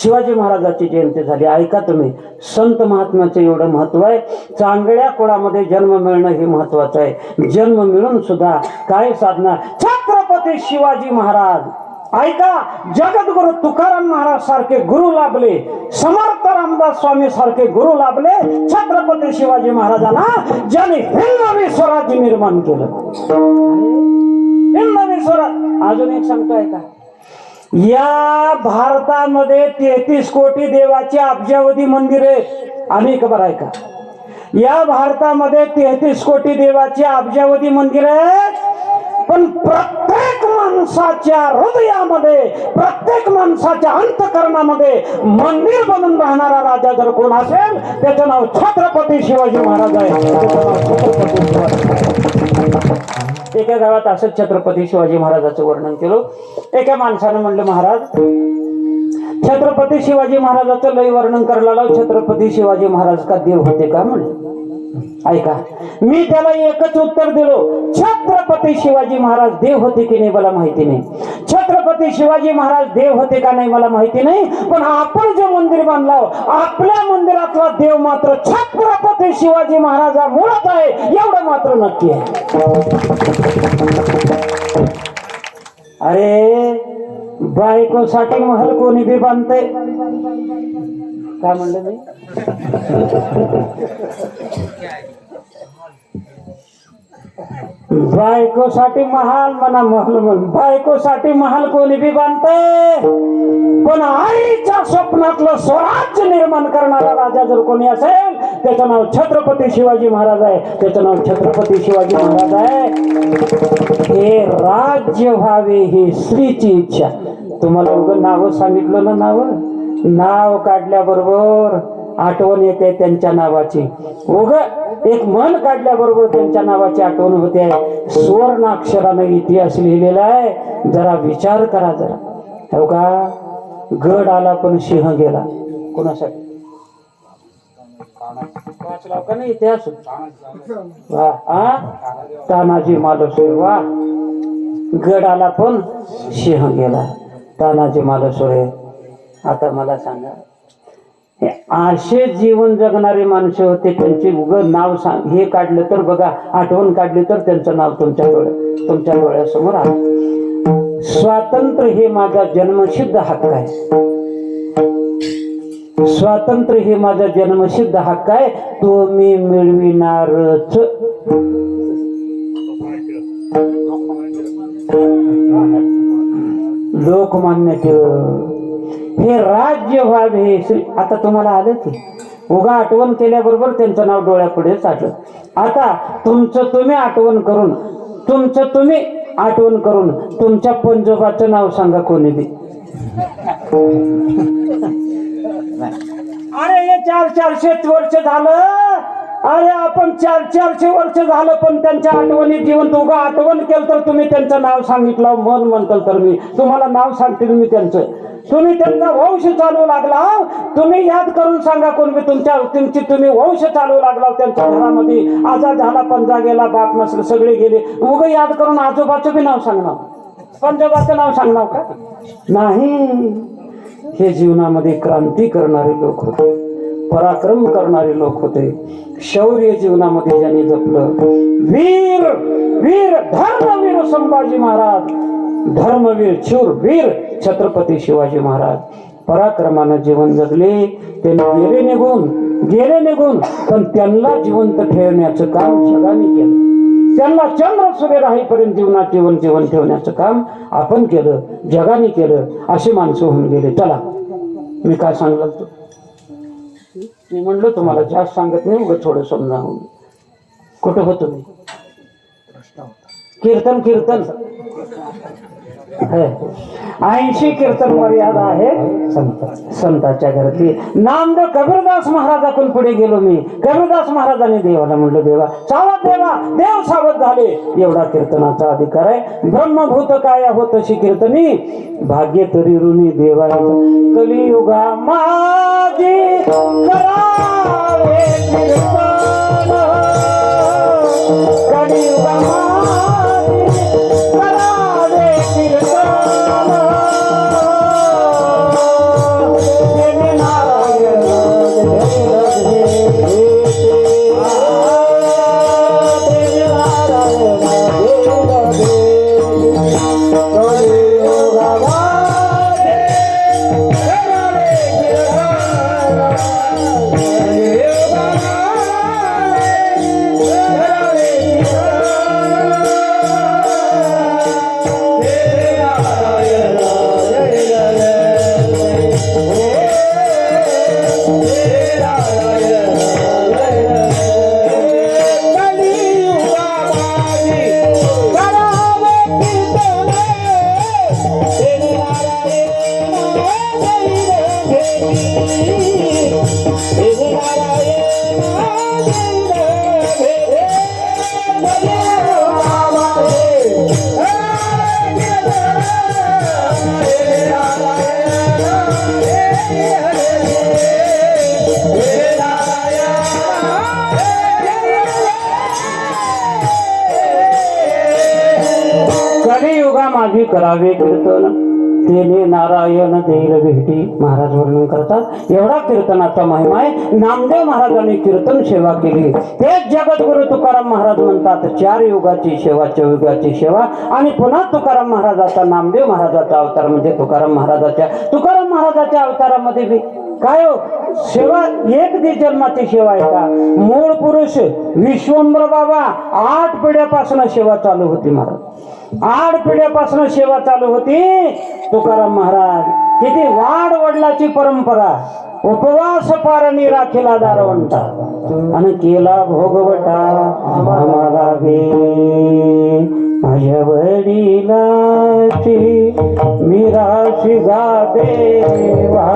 Speaker 4: शिवाजी महाराजांची जयंती झाली. ऐका तुम्ही, संत महात्म्याचं एवढं महत्व आहे. चांगल्या कुळामध्ये जन्म मिळणं हे महत्वाचं आहे. जन्म मिळून सुद्धा काय साधना. छत्रपती शिवाजी महाराज, ऐका, जगद्गुरु तुकाराम महाराज सारखे गुरु लाभले, समर्थ रामदास स्वामी सारखे गुरु लाभले. छत्रपती शिवाजी महाराजांना ज्यांनी हिंदवी स्वराज्य निर्माण केलं. हिंदवी स्वराज्य. अजून एक सांगतो ऐका, या भारतामध्ये 33 कोटी देवाची अब्जावधी मंदिर आहेत. अनेक बरं ऐका, या भारतामध्ये 33 कोटी देवाची अब्जावधी मंदिर आहेत. पण प्रत्येक माणसाच्या हृदयामध्ये, प्रत्येक माणसाच्या अंतःकरणामध्ये मंदिर बनून राहणारा राजा जर कोण असेल त्याचं नाव छत्रपती शिवाजी महाराज आहे. एका गावात असंच छत्रपती शिवाजी महाराजाचं वर्णन केलं. एका माणसानं म्हणलं, महाराज छत्रपती शिवाजी महाराजाचं लय वर्णन करायला, छत्रपती शिवाजी महाराज का देव होते का म्हणलं. ऐका, मी त्याला एकच उत्तर दिलो, छत्रपती शिवाजी महाराज देव होते की नाही मला माहिती नाही. छत्रपती शिवाजी महाराज देव होते का नाही मला माहिती नाही. पण आपण जे मंदिर बांधलं, आपल्या मंदिरातला देव मात्र छत्रपती शिवाजी महाराजामुळेच आहे, एवढं मात्र नक्की आहे. अरे बायकोसाठी महल कोणी बी बांधते. काय म्हणलं मी? बायकोसाठी महाल म्हणा, महल म्हण, बायकोसाठी महाल कोणी बी बांधते. पण आईच्या स्वप्नातलं स्वराज्य निर्माण करणारा राजा जर कोणी असेल त्याचं नाव छत्रपती शिवाजी महाराज आहे. त्याचं नाव छत्रपती शिवाजी महाराज आहे. हे राज्य व्हावे ही स्त्रीची इच्छा. तुम्हाला उगाच नावं सांगितलं ना, नावं नाव काढल्याबरोबर आठवण येते त्यांच्या नावाची. उग एक मन काढल्याबरोबर त्यांच्या नावाची आठवण होते. सुवर्ण अक्षराने इतिहास लिहिलेला आहे. जरा विचार करा जरा. हो का, गड आला पण सिंह गेला. कोणासाठी वाचला का नाही इतिहास? वा, तानाजी मालुसरे. वा, गड आला पण सिंह गेला. तानाजी मालुसरे. आता मला सांगा, हे असे जीवन जगणारे माणसं होते. त्यांचे उगं नाव सांग हे काढलं तर बघा, आठवण काढली तर त्यांचं नाव तुमच्या डोळ्यासमोर आलं. स्वातंत्र्य हे माझा जन्मसिद्ध हक्क आहे. स्वातंत्र्य हे माझा जन्मसिद्ध हक्क आहे, तो मी मिळविणारच. लोकमान्य टिळक. हे राज्य व्हावे श्री. आता तुम्हाला आलं की उगा आठवण केल्याबरोबर त्यांचं नाव डोळ्यापुढे आलं. आता तुमचं तुम्ही आठवण करून तुमच्या पंजोबाचं नाव सांगा कोणी बी. अरे हे 400 वर्ष झालं. अरे आपण 400 वर्ष झालं पण त्यांच्या आठवणी जिवंत. उगा आठवण केलं तर तुम्ही त्यांचं नाव सांगितलं, मन म्हणतं तर मी तुम्हाला नाव सांगतील. मी त्यांचं, तुम्ही त्यांचा वंश चालू लागला. तुम्ही याद करून सांगा कोण बी तुमची तुम्ही वंश चालू लागला. त्यांच्या घरामध्ये आजा झाला, पंजा गेला, बाप नसलं, सगळे गेले. उगा याद करून आजोबाचं बी नाव सांगणार, पंजोबाचं नाव सांगणार का? नाही. हे जीवनामध्ये क्रांती करणारे लोक होते, पराक्रम करणारे लोक होते. शौर्य जीवनामध्ये ज्यांनी जपलं. वीर वीर धर्मवीर संभाजी महाराज, धर्मवीर शूरवीर छत्रपती शिवाजी महाराज पराक्रमानं जीवन जगले. ते गेले निघून पण त्यांना जिवंत ठेवण्याचं काम जगाने केलं. त्यांना चंद्र सूर्य राहीपर्यंत जीवन ठेवण्याचं काम आपण केलं, जगाने केलं. अशी माणसं होऊन गेले. चला, मी काय सांगलं तू, मी म्हणलो तुम्हाला जास्त सांगत नाही, उगाच थोडं समजावून. कुठं होतो मी? कीर्तन 80 कीर्तन मर्यादा आहे संताच्या घरातली. नामदेव कबीरदास महाराजाकडून पुढे गेलो मी. कबीरदास महाराजांनी देवाला म्हणलं, देवा सावध, देव सावध झाले. एवढा कीर्तनाचा अधिकार आहे. ब्रह्मभूत काय होत अशी कीर्तनी, भाग्य तरी ऋणी देवाचं. कलियुगा माझी करावे कीर्तन, कलियुगा माझी करावे कीर्तन. माझी करावे कीर्तन, तेने नारायण देईल भेटी. महाराज वर्णन करतात. एवढा कीर्तनाचा महिमा आहे. नामदेव महाराजांनी कीर्तन सेवा केली. तेच जगद्गुरु तुकाराम महाराज म्हणतात, 4 युगाची सेवा, 4 युगाची सेवा. आणि पुन्हा तुकाराम महाराजाचा, नामदेव महाराजाचा अवतार म्हणजे तुकाराम महाराजाच्या अवतारामध्ये बी काय हो सेवा, एक दि जन्माची सेवा आहे का? मूळ पुरुष विश्वंभर बाबा 8 पिढ्यापासून सेवा चालू होती. महाराज 8 पिढ्यापासून सेवा चालू होती. तुकाराम महाराज किती वाढ वडिलाची परंपरा. उपवास पारणी राखीला दारवंटा आणि केला भोगवटा आम्हाला घे. माझ्या वडिलाची मिराशी गा देवा.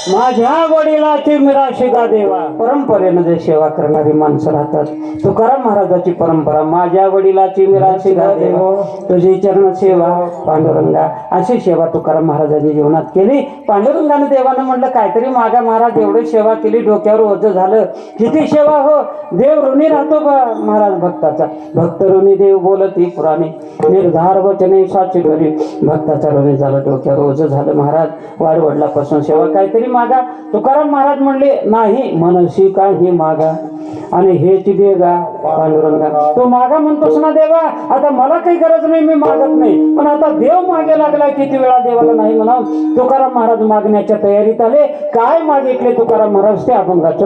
Speaker 4: माझ्या वडिलाची मिराशी गा देवा. परंपरेनं जे सेवा करणारी माणसं राहतात, तुकाराम महाराजाची परंपरा. माझ्या वडिलाची मिराशी गा देवा, तुझी चरण सेवा पांडुरंगा. अशी सेवा तुकाराम महाराजांनी जीवनात केली. पांडुरंगाने देवानं म्हटलं काहीतरी मागा महाराज, एवढी सेवा केली, डोक्यावर ओझं झालं, किती सेवा हो. देव ऋणी राहतो बा महाराज भक्ताचा. भक्त ऋणी देव बोलती पुराणे, निर्धार वचने साची करी. भक्ताचा ऋणी झालं, डोक्यावर ओझं झालं महाराज. वाडवडिलापासून सेवा काहीतरी मागा. तुकाराम महाराज म्हणले नाही, मनसी काही मागा आणि हेच देगा पांडुरंगा. तो मागा म्हणतोस ना देवा, आता मला काही गरज नाही, मी मागत नाही. पण आता देव मागे लागला, किती वेळा देवाला नाही म्हणा. तुकाराम महाराज मागण्याच्या तयारीत आले. काय मागितले तुकाराम महाराज ते आपण वाचतो.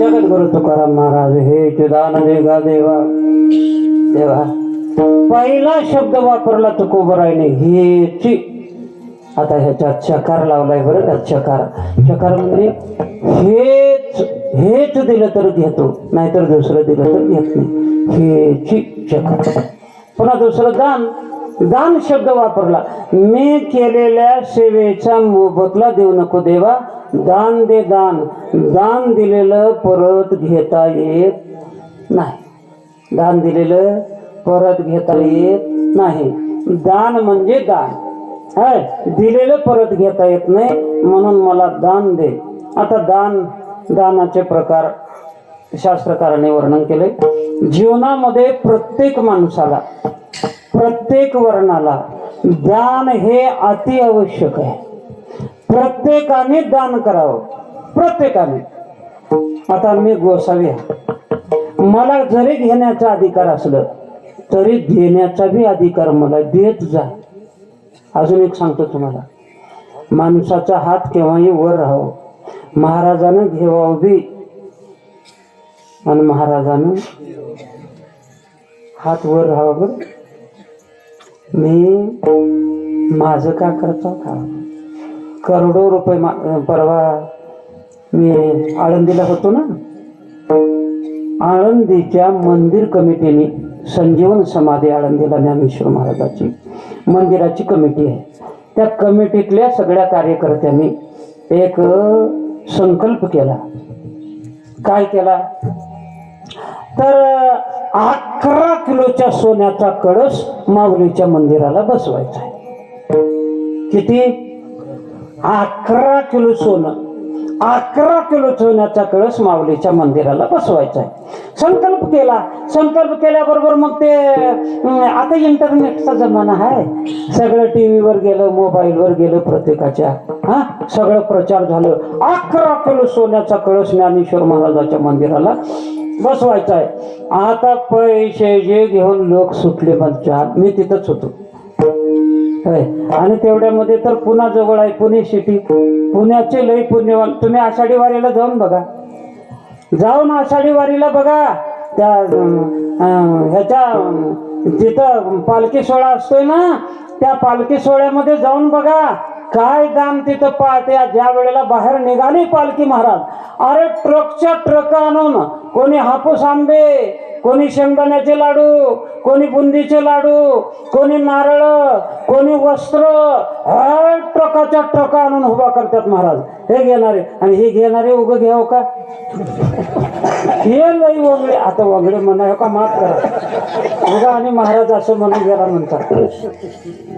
Speaker 4: जगद्गुरु तुकाराम महाराज हे चिदान देगा देवा. देवा पहिला शब्द वापरला तुकोबरायने हेची. आता ह्याच्यात चकार लावलाय बरं का. चकार चकार म्हणजे हेच. हेच दिलं तर घेतो, नाहीतर दुसरं दिलं तर घेत नाही. हेची चकार. पुन्हा दुसरं दान. दान शब्द वापरला. मी केलेल्या सेवेचा मोबदला देऊ नको देवा, दान दे दान. दान दिलेलं परत घेता येत नाही. दान दिलेलं परत घेता येत नाही. दान म्हणजे दान आहे, दिलेलं परत घेता येत नाही, म्हणून मला दान दे. आता दानाचे प्रकार शास्त्रकाराने वर्णन केले. जीवनामध्ये प्रत्येक माणसाला, प्रत्येक वर्णाला दान हे अति आवश्यक आहे. प्रत्येकाने दान करावं, प्रत्येकाने. आता मी गोसावी आहे, मला जरी घेण्याचा अधिकार असलं तरी देण्याचा बी अधिकार मला. देत जा. अजून एक सांगतो तुम्हाला, माणसाचा हात केव्हाही वर राहावं. महाराजानं घेवावं बी आणि महाराजानं हात वर राहावा बरं. मी माझं का करतो का, करोडो रुपये परवा मी आळंदीला होतो ना, आळंदीच्या मंदिर कमिटीने संजीवन समाधी आळंदीला ज्ञानेश्वर महाराजाची मंदिराची कमिटी आहे. त्या कमिटीतल्या सगळ्या कार्यकर्त्यांनी एक संकल्प केला. काय केला तर 11 किलोच्या सोन्याचा कळस माऊलीच्या मंदिराला बसवायचा आहे. किती? 11 किलो सोनं, 11 किलो सोन्याचा कळस माऊलीच्या मंदिराला बसवायचा आहे. संकल्प केला. संकल्प केल्याबरोबर मग ते आता इंटरनेटचा जमाना आहे, सगळं टीव्हीवर गेलं, मोबाईलवर गेलं प्रत्येकाच्या, सगळं प्रचार झालं. 11 किलो सोन्याचा कळस ज्ञानेश्वर महाराजाच्या मंदिराला बसवायचा आहे. आता पैसे जे घेऊन लोक सुटले मंचात. मी तिथंच होतो आणि तेवढ्यामध्ये तर पुन्हा जवळ आहे, पुणे सिटी. पुण्याचे लई पुण्यवान. तुम्ही आषाढी वारीला जाऊन बघा, जाऊन आषाढी वारीला बघा. त्या ह्याच्या जिथं पालखी सोहळा असतोय ना, त्या पालखी सोहळ्यामध्ये जाऊन बघा काय दाम तिथं पाहते. ज्या वेळेला बाहेर निघाली पालखी महाराज, अरे ट्रकच्या ट्रक आणून कोणी हापूस आंबे, कोणी शेंगदाण्याचे लाडू, कोणी बुंदीचे लाडू, कोणी नारळ, कोणी वस्त्र, ट्रकाच्या ट्रक आणून उभा करतात महाराज. हे घेणारे आणि हे घेणारे उगं घ्याव का, हे लई वगळे. आता वगळे म्हणा का, माफ करा उगा, आणि महाराज असं म्हणून गेला म्हणतात.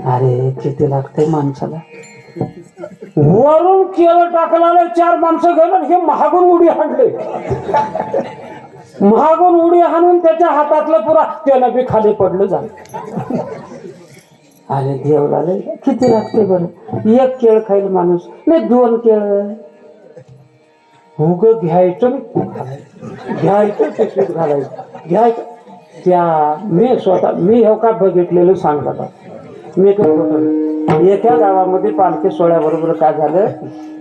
Speaker 4: अरे किती लागते माणसाला. वरून केळं टाकला, 4 माणसं गेलं, हे महागून उडी हाणले. महागून उडी हाणून त्याच्या हातातलं पुरा त्याला बी खाली पडलं झालं. अरे देव झाले किती लागते बरं. 1 केळ खाईल माणूस, नाही 2 केळ. उग घ्यायचं घ्यायचं पिशवीत घालायचं घ्यायचं. त्या मी स्वतः मी हे का बघितलेलं सांगतात. मी एका गावामध्ये पालखी सोहळ्याबरोबर काय झालं,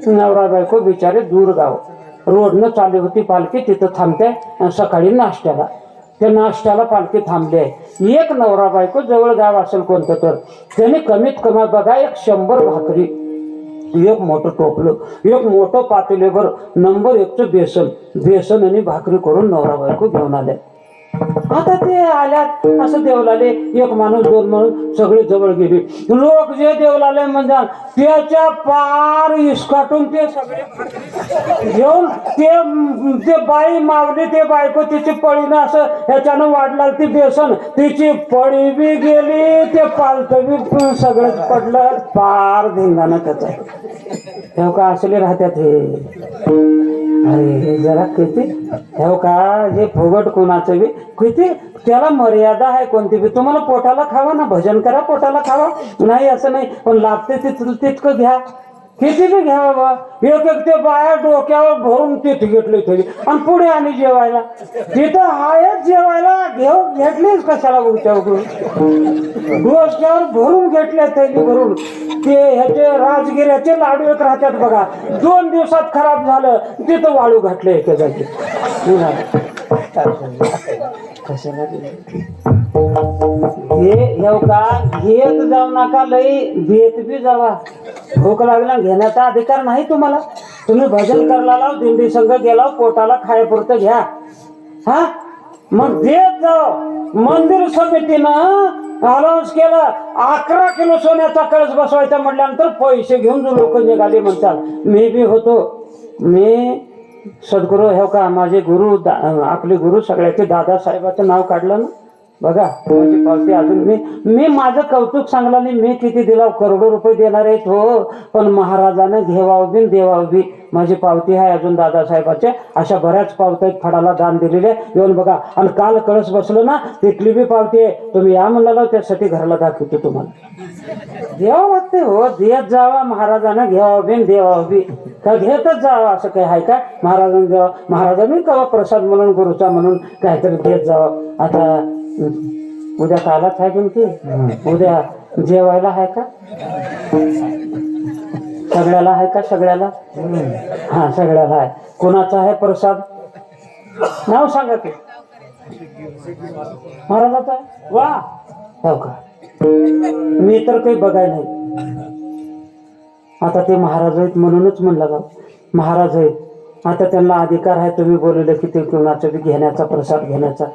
Speaker 4: नवरा बायको बिचारे दूर गाव, रोडनं चालली होती पालखी, तिथं थांबते सकाळी नाश्त्याला. त्या नाश्त्याला पालखी थांबली आहे. एक नवरा बायको, जवळ गाव असेल कोणतं तर, त्याने कमीत कमी बघा 100 भाकरी, एक मोठं टोपलं, एक मोठं पातेलेभर नंबर 1चं बेसन आणि भाकरी करून नवरा बायको घेऊन आले. आता ते आल्यात असं देवलाले, 1 माणूस 2 माणूस सगळे जवळ गेले. लोक जे देवलाले म्हणजे त्याच्या पार इसकाटून ते सगळे घेऊन ते बाई मावली, ते बायको तिची पळीनं असं ह्याच्यानं वाढला, ती बेसन तिची पळी बी गेली, ते पालत बी सगळं पडलं. पार धिंगाणं त्याचा. तेव्हा का असले राहत्यात हे. अरे हे जरा किती ठेव का, हे फुगट कोणाचं बी किती, त्याला मर्यादा आहे कोणती बी. तुम्हाला पोटाला खावा ना, भजन करा, पोटाला खावा, नाही असं नाही, पण लागते तितकं घ्या, किती बी घ्या बाबा. एक ते बाया डोक्यावर भरून तिथे घेतले तरी, आणि पुढे आणि जेवायला तिथं आहेच जेवायला घेतलीच कशाला उगच्या डोक्यावर भरून घेतले तरी भरून. ते ह्याचे राजगिऱ्याचे लाडू एक राहतात बघा, 2 दिवसात खराब झालं, तिथं वाळू घातले एका जागी. कशाला हे का घेत जाऊ नका, लई घेत बी जावा. भूक लागला घेण्याचा अधिकार नाही तुम्हाला. तुम्ही भजन करायला लाव, दिंडी संघ गेला, पोटाला खायपुरतं घ्या. मग देत जाओ. मंदिर समितीनं अनाऊन्स केलं 11 किलो सोन्याचा कळस बसवायचा म्हटल्यानंतर पैसे घेऊन जो लोक निघाले म्हणतात. मी बी होतो. मी सद्गुरू हे का माझे गुरु, आपले गुरु सगळ्याचे दादासाहेबाचं नाव काढलं ना बघा. माझी पावती अजून मी माझं कौतुक सांगलं नाही. मी किती दिला, करोडो रुपये देणार आहेत हो, पण महाराजानं घेवावं बी देवावं बी. माझी पावती आहे अजून दादासाहेबाच्या. अशा बऱ्याच पावत्या फडाला दान दिलेले, येऊन बघा. आणि काल कळस बसलं ना, तिथली बी पावती आहे. तुम्ही या म्हणला, त्यासाठी घराला दाखवतो तुम्हाला. द्यावं लागते हो, देत जावा. महाराजांना घ्यावं बी देवावं बी, का घेतच जावं असं काही आहे का. महाराजांना द्यावा, महाराजांनी कवा प्रसाद म्हणून गुरुचा म्हणून काहीतरी देत जावं. आता उद्या कालाच आहे तुमची, उद्या जेवायला आहे का सगळ्याला, आहे का सगळ्याला. हा सगळ्याला आहे. कोणाचा आहे प्रसाद, नाव सांगा की महाराजाचा आहे? वा हो का मी तर काही बघाय नाही. आता ते महाराज आहेत म्हणूनच म्हणलं का महाराज आहेत. आता त्यांना अधिकार आहे तुम्ही बोलवलं की ते कोणाचा बी घेण्याचा प्रसाद घेण्याचा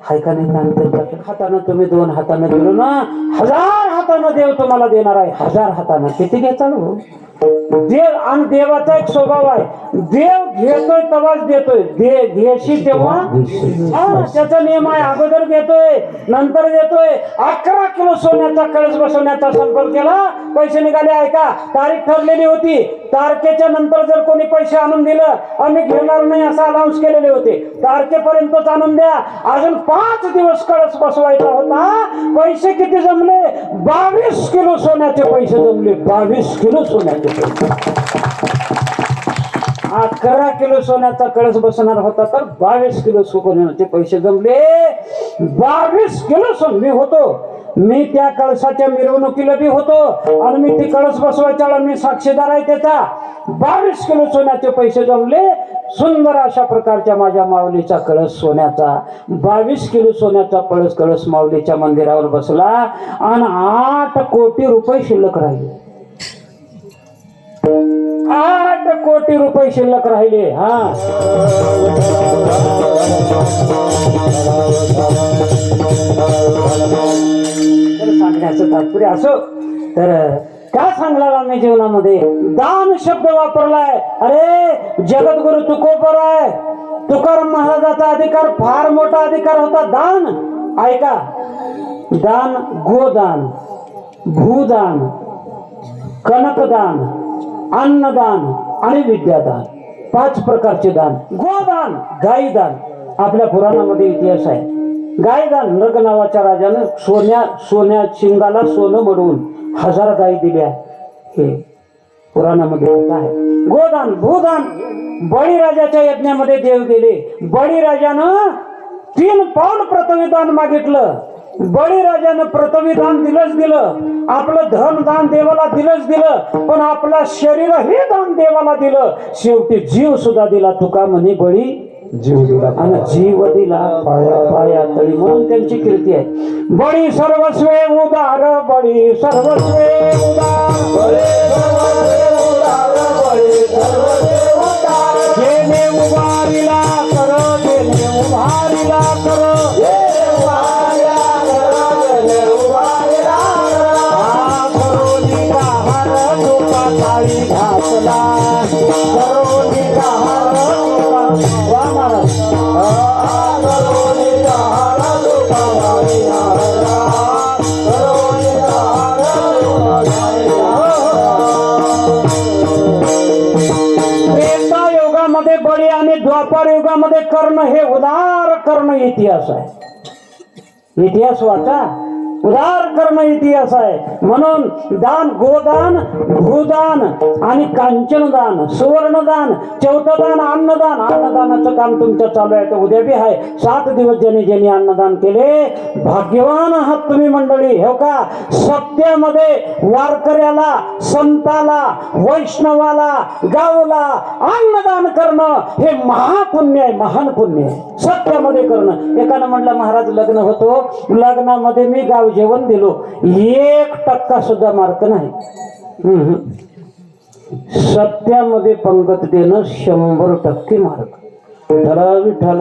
Speaker 4: हाय का नाही. आणि त्यांच्या हातानं तुम्ही 2 हातानं दिलो ना 1000 हातानं देव तुम्हाला देणार आहे. 1000 हातानं किती घेताल हो देव. आणि देवाचा एक स्वभाव आहे देव घेतोय तवाच देतोय. घेशी तेव्हा त्याचा नियम आहे. अगोदर घेतोय नंतर देतोय. 11 किलो सोन्याचा कळस बसवण्याचा संकल्प केला. पैसे निघाले ऐका तारीख ठरलेली होती. तारखेच्या नंतर जर कोणी पैसे आणून दिलं आम्ही घेणार नाही असं अनाऊन्स केलेले होते. तारखेपर्यंतच आणून द्या. अजून 5 दिवस कळस बसवायचा होता. पैसे किती जमले 22 किलो सोन्याचे पैसे जमले. 22 किलो सोन्याचे पैसे. 11 किलो सोन्याचा कळस बसणार होता तर 22 किलो सोन्याचे पैसे जमले. 22 किलो सोन मी होतो. मी त्या कळसाच्या मिरवणुकीला बी होतो आणि मी ती कळस बसवायच्या वेळेला मी साक्षीदार आहे त्याचा. 22 किलो सोन्याचे पैसे जमले. सुंदर अशा प्रकारच्या माझ्या माऊलीचा कळस सोन्याचा 22 किलो सोन्याचा कळस माऊलीच्या मंदिरावर बसला आणि 8 कोटी रुपये शिल्लक राहिले. 8 कोटी रुपये शिल्लक राहिले. हा सांगण्याचं तात्पर्य असो तर काय सांगला मी जीवनामध्ये दान शब्द वापरलाय. अरे जगद्गुरु तुकोबर आहे. तुकाराम महाराजाचा अधिकार फार मोठा अधिकार होता. दान ऐका दान गोदान भूदान कनकदान अन्नदान आणि विद्यादान 5 प्रकारचे दान. गोदान गाईदान आपल्या पुराणामध्ये इतिहास आहे. गायदान नग नावाच्या राजानं सोन्या शिंगाला सोनं मडवून 1000 गायी दिल्या हे पुराणामध्ये आहे. गोदान भूदान बळीराजाच्या यज्ञामध्ये देव गेले. बळीराजानं 3 पाऊल प्रथविदान मागितलं. बळीराजानं प्रथविदान दिलंच दिलं. आपलं धन दान देवाला दिलंच दिलं. पण आपला शरीरही दान देवाला दिलं. शेवटी जीव सुद्धा दिला. तुका म्हणे बळी जीव दिला आणि जीव दिला पाया तळी म्हणून त्यांची कीर्ती आहे. बळी सर्वस्वे उदार बळी सर्वस्वे उदार जेने उभारिला कर जेने उभारिला कर घातला बळी आणि द्वापार युगामध्ये कर्ण हे उदार कर्ण इतिहास आहे. इतिहास वाचा उदार कर्ण इतिहास आहे. म्हणून दान गोदान भूदान आणि कांचनदान सुवर्णदान 4थं दान अन्नदान. अन्नदानाचं काम तुमचं चालू आहे तर उद्या बी आहे. 7 दिवस ज्यांनी अन्नदान केले भाग्यवान आहात तुम्ही मंडळी. हो का सत्यामध्ये वारकऱ्याला संताला वैष्णवाला गावला अन्नदान करणं हे महापुण्य आहे. महान पुण्य आहे सत्यामध्ये करणं. एकानं म्हणलं महाराज लग्न होतो लग्नामध्ये मी गाव जेवण दिलो 1% सुद्धा मार्क नाही. सत्यामध्ये पंगत देणं 100% मार्क. विठ्ठल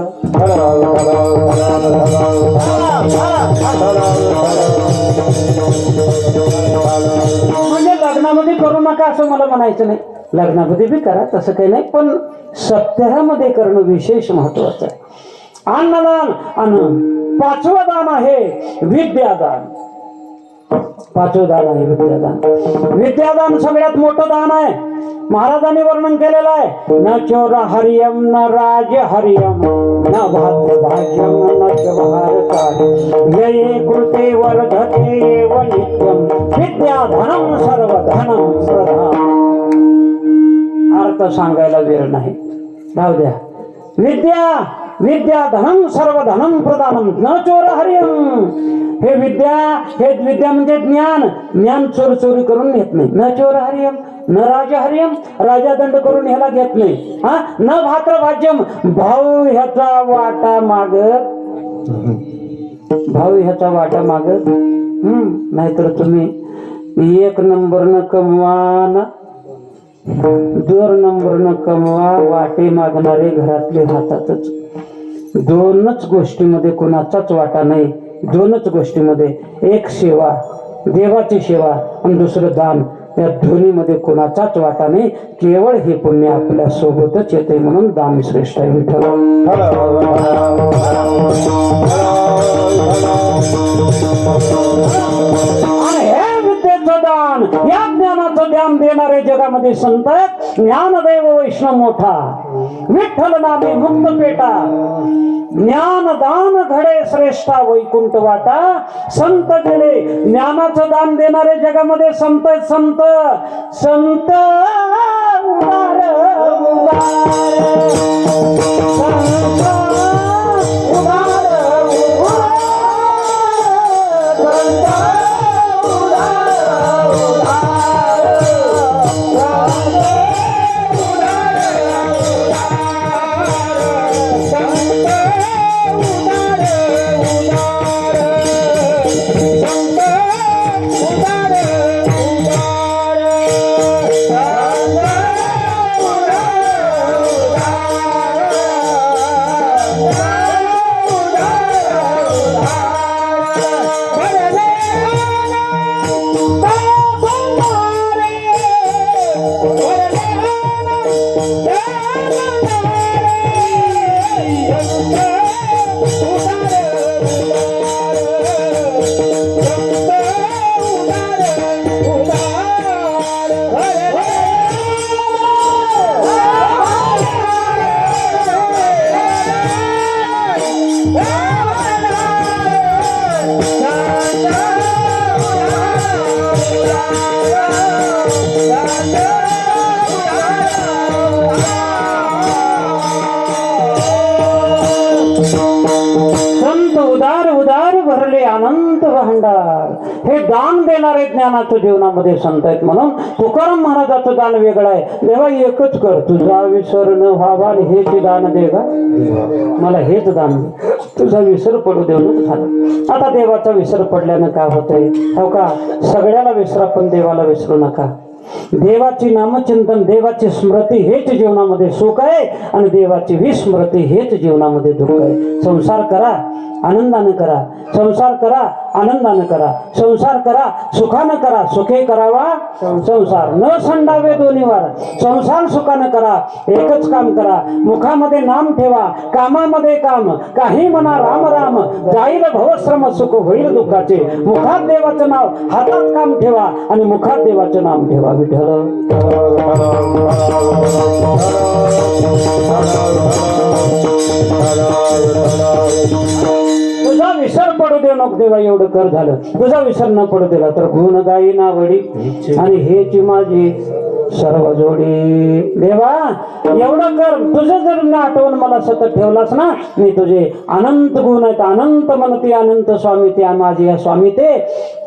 Speaker 4: म्हणजे लग्नामध्ये करू नका असं मला म्हणायचं नाही. लग्नामध्ये बी करा तसं काही नाही पण सत्यामध्ये करणं विशेष महत्वाचं आहे. अन्नदान आणि 5वं दान आहे विद्यादान. 5वं दान आहे विद्यादान. विद्यादान सगळ्यात मोठं दान आहे. महाराजांनी वर्णन केलेलं आहे न चोर हरियम न राज हरियम न भाद्य भाग्यम न व्यवहार कार्य कृते वर्धते व नित्यम विद्याधनम सर्वधनम श्रद्धा. अर्थ सांगायला वेळ नाही राहू द्या. विद्या धनम सर्वधनम प्रदानम न चोर हरियम. हे विद्या म्हणजे ज्ञान. ज्ञान चोरी करून घेत नाही. न चोर हरियम न राजहर्यम राजा दंड करून ह्याला घेत नाही हा न भात्रभाज्यम भाऊ ह्याचा वाटा मागत भाऊ ह्याचा वाटा मागत नाहीतर तुम्ही एक नंबर न कमवा ना 2 नंबर न कमवा वाटे मागणारे घरातले हातातच दोनच गोष्टीमध्ये कोणाचाच वाटा नाही 2च गोष्टीमध्ये एक सेवा देवाची सेवा आणि दुसरं दान या दोन्हीमध्ये कोणाचाच वाटा नाही केवळ हे पुण्य आपल्या सोबतच येते म्हणून दान श्रेष्ठ आहे विठ्ठल दान या ज्ञानाचं ज्ञान देणारे जगामध्ये संत ज्ञानदेव वैष्णव मोठा विठ्ठल नामे मुक्त पेटा ज्ञान दान घडे श्रेष्ठा वैकुंठ वाटा संत गेले ज्ञानाचं दान देणारे जगामध्ये संत संत संत उदार अनंत भांडार हे दान देणारे ज्ञानाच्या जीवनामध्ये संत आहेत म्हणून तुकाराम महाराजाचं दान वेगळं आहे देवा एकच कर तुझा विसर न व्हावा हेच दान दे गा मला हेच दान दे तुझा विसर पडू देऊन झालं आता देवाचा विसर पडल्यानं काय होतंय हो का सगळ्याला विसरा पण देवाला विसरू नका देवाची नामचिंतन देवाची स्मृती हेच जीवनामध्ये सुख आहे आणि देवाची विस्मृती हेच जीवनामध्ये दुःख आहे संसार करा आनंदानं करा संसार करा आनंदानं करा संसार करा सुखानं करा सुखे करावा संसार न संडावे दोन्हीवर संसार सुखानं करा एकच काम करा मुखामध्ये नाम ठेवा कामामध्ये काम काही म्हणा राम राम जाईल भवश्रम सुख होईल दुःखाचे मुखात देवाचं नाव हातात काम ठेवा आणि मुखात देवाचं नाम ठेवा विठ्ठल तुझा विसर पडू दे नको देवा एवढं कर झालं तुझा विसर न पडू दिला तर गुण गाई नावडी आणि हेची माझी सर्व जोडी देवा एवढं कर तुझं जर आठवण मला सतत ठेवलास ना मी तुझे अनंत गुण आहेत अनंत म्हणते अनंत स्वामी त्या माझे या स्वामी ते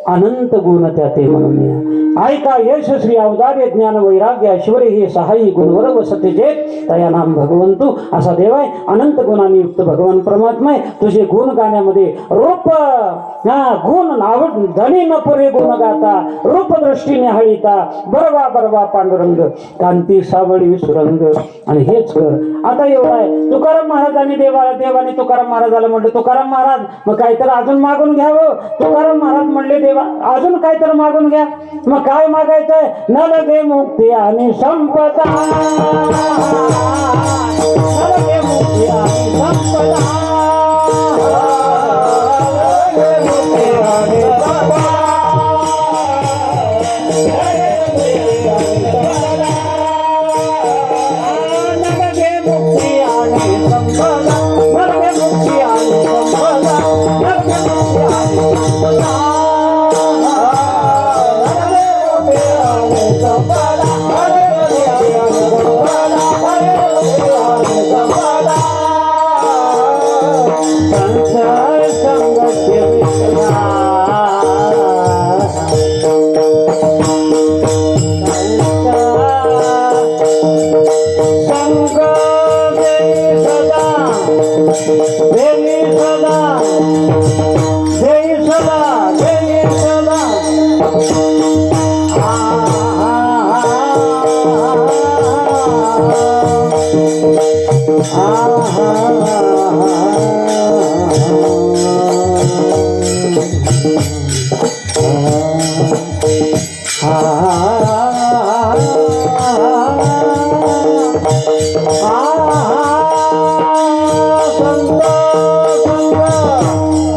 Speaker 4: अनंत गुण त्या ते म्हणून या ऐका यश श्री अवदार्य ज्ञान वैराग्य ऐश्वर्य हे सहाय्य गुणवर वसते जे तया नाम भगवंतू असा देव आहे अनंत गुणांनी युक्त भगवान परमात्मा आहे तुझे गुण गाण्यामध्ये रूप गुण नाव धनी न पुरे गुण गाता रूप दृष्टीने हळीता बरवा बरवा पांडुरंग कांती सावळी सुरंग आणि हेच कर आता एवढं आहे तुकाराम महाराजांनी देवाने तुकाराम महाराजाला म्हटलं तुकाराम महाराज मग काहीतरी अजून मागून घ्यावं तुकाराम महाराज म्हणले देवा अजून काहीतरी मागून घ्या मग काय मागायचंय न लगे मुक्ती आणि संपदा न लगे मुक्ती आणि संपदा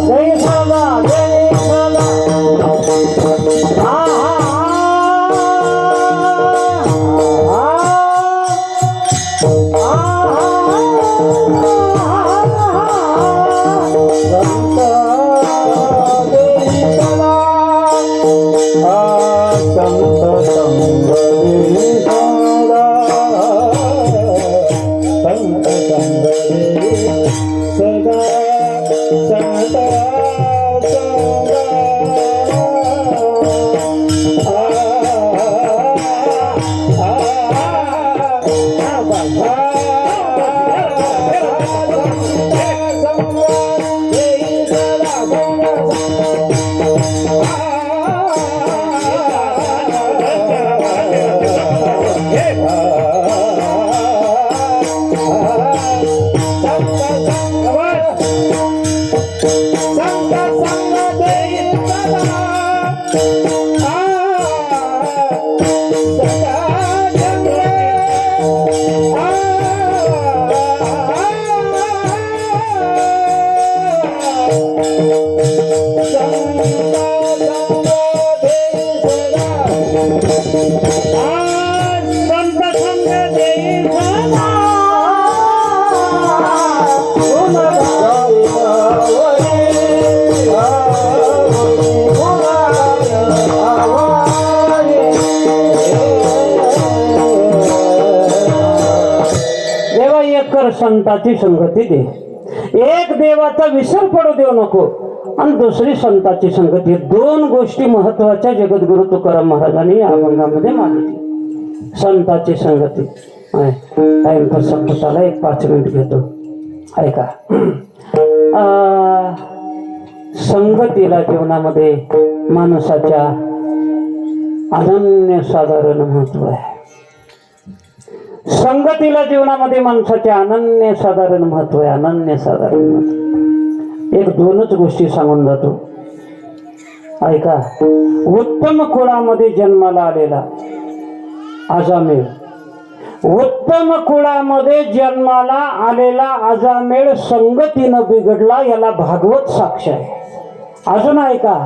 Speaker 4: जय सदा जय सदा संताची संगती दे. एक देवाचा विसर पडू देऊ नको आणि दुसरी संताची संगती. दोन गोष्टी महत्वाच्या जगद्गुरु तुकाराम महाराजांनी या अभंगामध्ये मागितली. संताची संगती. टाइम तर संपत आला, एक 5 मिनिट घेतो, ऐका. संगतीला जीवनामध्ये माणसाच्या अनन्यसाधारण महत्व आहे. संगतीला जीवनामध्ये माणसाचे अनन्यसाधारण महत्व आहे. अनन्यसाधारण महत्व. एक 2च गोष्टी सांगून जातो, ऐका. उत्तम कुळामध्ये जन्माला आलेला अजामेळ, उत्तम कुळामध्ये जन्माला आलेला अजामेळ संगतीनं बिघडला, याला भागवत साक्ष आहे. अजून ऐका.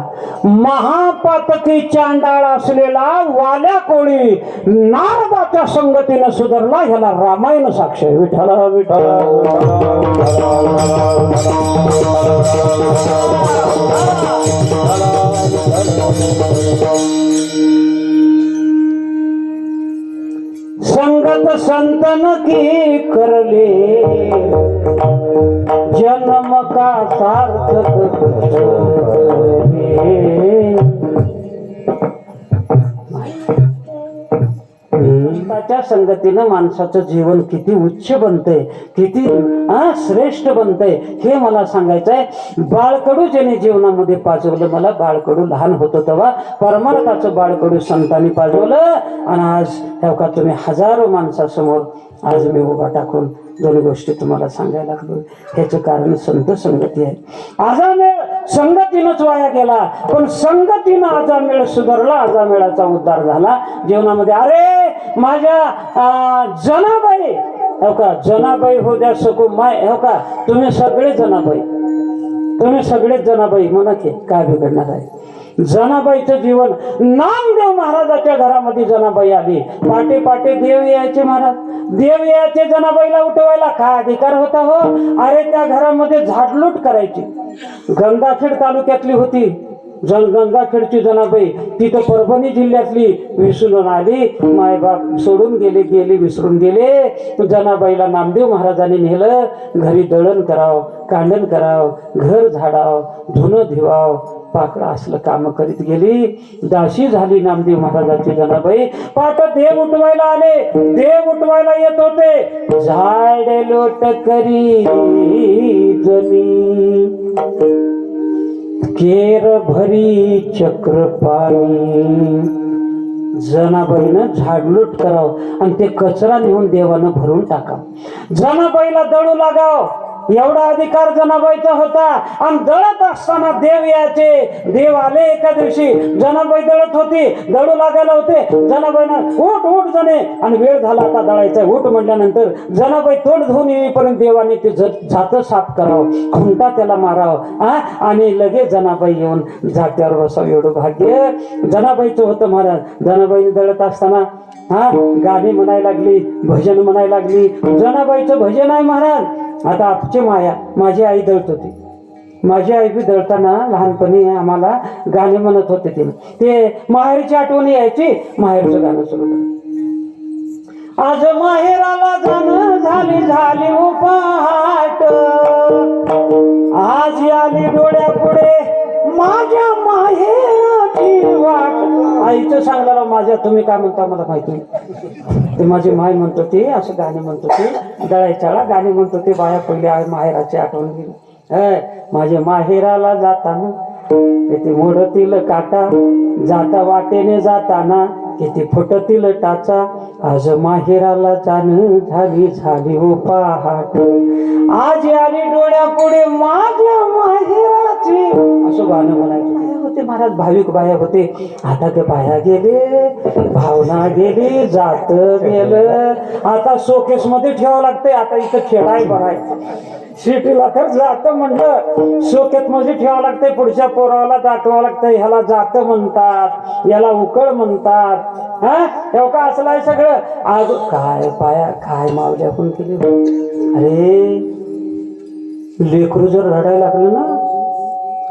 Speaker 4: महापातकी चांडाळ असलेला वाल्या कोळी नारदाच्या संगतीनं सुधारला, ह्याला रामायण साक्ष आहे. विठ्ठला विठ्ठला. संगत संतन की करले जन्म का सार्थक त्याच्या संगतीनं माणसाचं जीवन किती उच्च बनतंय, किती श्रेष्ठ बनतंय, हे मला सांगायचंय. बाळकडू ज्याने जीवनामध्ये पाजवलं, मला बाळकडू लहान होतो तेव्हा परमार्थाचं बाळकडू संतांनी पाजवलं, आणि आज तेव्हा तुम्ही हजारो माणसासमोर आज मी उभा टाकून 2 गोष्टी तुम्हाला सांगायला लागलो. ह्याचं कारण संत संगती आहे. अजामेळ संगतीनंच वाया गेला, पण संगतीनं अजामेळ सुधारला, अजामेळाचा उद्धार झाला जीवनामध्ये. अरे माझ्या जनाबाई, हो का, जनाबाई हो द्या सकू माय, हो का, तुम्ही सगळे जनाबाई, तुम्ही सगळेच जनाबाई म्हणा की काय बिघडणार आहे. जनाबाईचं जीवन. नामदेव महाराजाच्या घरामध्ये जनाबाई आली. पाटे पाटे देव यायचे महाराज, देव यायचे. जनाबाईला उठवायला काय अधिकार होता हो? अरे त्या घरामध्ये झाडलूट करायची. गंगाखेड तालुक्यातली होती गंगाखेडची जनाबाई, तिथं परभणी जिल्ह्यातली विसरून आली. मायबाप सोडून गेले, विसरून गेले. जनाबाईला नामदेव महाराजांनी नेलं. घरी दळण कराव, कांडण कराव, घर झाडाव, धुणं धुवाव, पाकडा असलं काम करीत गेली. दाशी झाली नामदेव महाराजाची जनाबाई. पाट देव उठवायला आले, देव उठवायला येत होते. झाड लोट करी जमी, केर भरी चक्र पाणी. जनाबाईनं झाडलूट करावं आणि ते कचरा नेऊन देवानं भरून टाकावं. जनाबाईला दळू लागाव, एवढा अधिकार जनाबाईचा होता. आणि दळत असताना देव यायचे. देव आले एका दिवशी, जनाबाई दळत होती, दळू लागायला होते. जनाबाईनं उठ उठ जणे, आणि वेळ झाला आता दळायचा. उठ म्हटल्यानंतर जनाबाई तोंड धुवून येईपर्यंत देवाने ते जात साफ करावं, खुंटा त्याला मारावं, आणि लगेच जनाबाई येऊन जात्यावर बसावं. एवढं भाग्य जनाबाईचं होतं महाराज. जनाबाईने दळत असताना गाणी म्हणायला लागली, भजन म्हणायला लागली. जनाबाईचं भजन आहे महाराज. आता आपची माया, माझी आई दळत होती. माझी आई बी दळताना लहानपणी आम्हाला गाणे म्हणत होते. ते माहेरची आठवण यायची, माहेरचं गाणं सुरू करायचं. आज माहेराला जाणं झाली झाली उपहाट, आज आली डोळ्या पुढे माझ्या माहेराची वाट. आईचं सांगला माझ्या, तुम्ही काय म्हणता मला माहिती नाही. ते माझी माय म्हणत होती, असं गाणे म्हणत होती, दळायच्या गाणे म्हणत होते. बाया पहिले माहेराची आठवण गेली. माझ्या माहेराला जाताना किती मोडतील काटा, जाता वाटेने जाताना किती फुटतील टाचा. आज माहेराला जाणं झाली झाली हो पहाट, आज आली डोळ्या पुढे माझ्या माहेराची. असं गाणं म्हणायचं होते महाराज. भाविक बाया होते. आता ते बाया गेले, भावना गेली, जात गेलं. आता शोकेस मध्ये ठेवावं लागतंय. आता इथं खेळाय बघायचं, सिटीला तर जात म्हणलं शोकेत मध्ये ठेवावं लागतंय. पुढच्या पोराला दाखवावं लागतंय, ह्याला जात म्हणतात, याला उकळ म्हणतात. एवढा असलाय सगळं. आज काय पाया काय मावल्या पण केली. अरे लेकरू जर रडायला लागलं ना,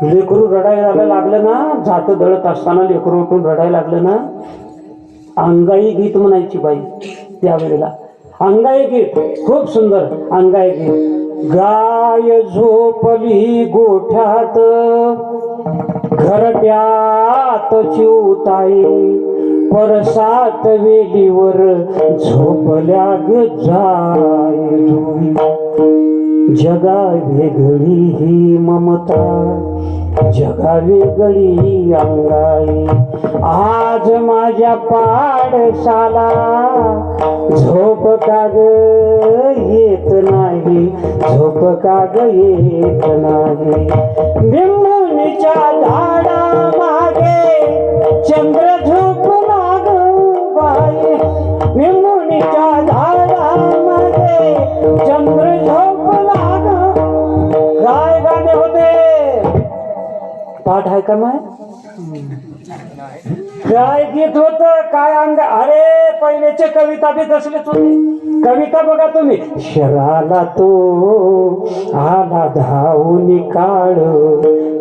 Speaker 4: लेकरू रडायला लागलं ना, जात दळत असताना लेकरू उठून रडायला लागलं ना, अंगाई गीत म्हणायची बाई त्यावेळेला. अंगाई गीत खूप सुंदर अंगाई गीत. गाय झोपली गोठ्यात, घरट्यात चिवताई, परसात वेलीवर झोपल्या ग जाय. जगा वेगळी ही ममता, जगा वेगळी अंगाई. आज माझ्या पाडसाला झोप काग येत नाही, झोप काग येत नाही. निंबुनीच्या झाडा मागे चंद्र झोपला ग बाई, निंबुनीच्या झाडा मागे चंद्र झोपला ग. काय गाणे होते. पाठ आहे का मग? काय गीत होत, काय अंग. अरे पहिलेचे कविता बी तसलेच होते. कविता बघा तुम्ही. शराला तो आला धावून काळ,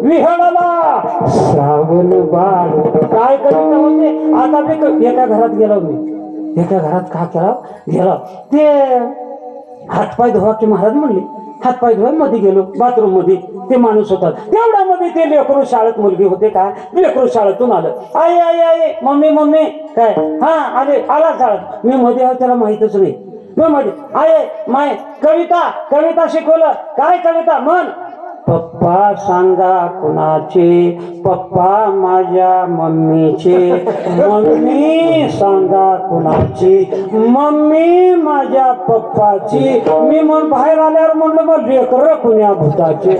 Speaker 4: विहळला श्रावण बाळ. काय कविता होते. आता बी एका घरात गेलो मी, एका घरात का केला गेला, ते हातपाय धुवा की महाराज म्हणले. हातपाय धुवा मध्ये गेलो, बाथरूम मध्ये ते माणूस होता. तेवढ्यामध्ये ते लेकरू शाळेत मुलगी होते. काय लेकरू शाळेतून आलं. आई आई आई मम्मी मम्मी काय आले आला शाळेत. मी मध्ये आहे त्याला माहितच नाही. मी मध्ये आई माय कविता कविता शिकवलं. काय कविता म्हण. पप्पा सांगा कुणाचे, पप्पा माझ्या मम्मीचे, मम्मी सांगा कुणाची, मम्मी माझ्या पप्पाची. मी मग बाहेर आल्यावर म्हणलं मग लेकर कुण्या भूताचे.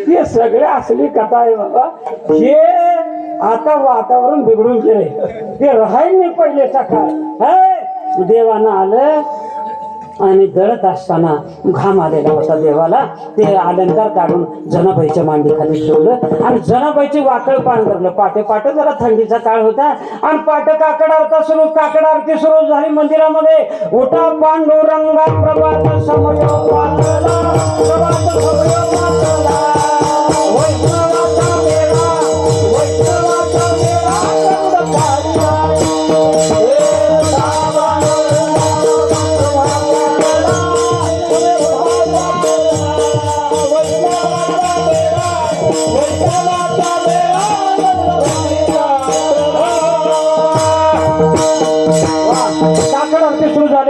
Speaker 4: हे सगळे असली कथा आहे बाबा. हे आता वातावरण बिघडून गेले. ते राहायला नाही पहिले सकाळ. देवानं आलं आणि दळत असताना घाम आलेला होता देवाला. ते अलंकार काढून जनाबाईच्या मांडीखाली ठेवलं आणि जनाबाईची वाकळ पांघरलं. पाटे पाटे जरा थंडीचा काळ होता आणि पाटे काकड आरती सुरू झाली मंदिरामध्ये. उठा पांडुरंगा प्रभात समय वाचला, प्रभात समय वाचला. वैष्णवाचा देवा, वैष्णवाचा देवा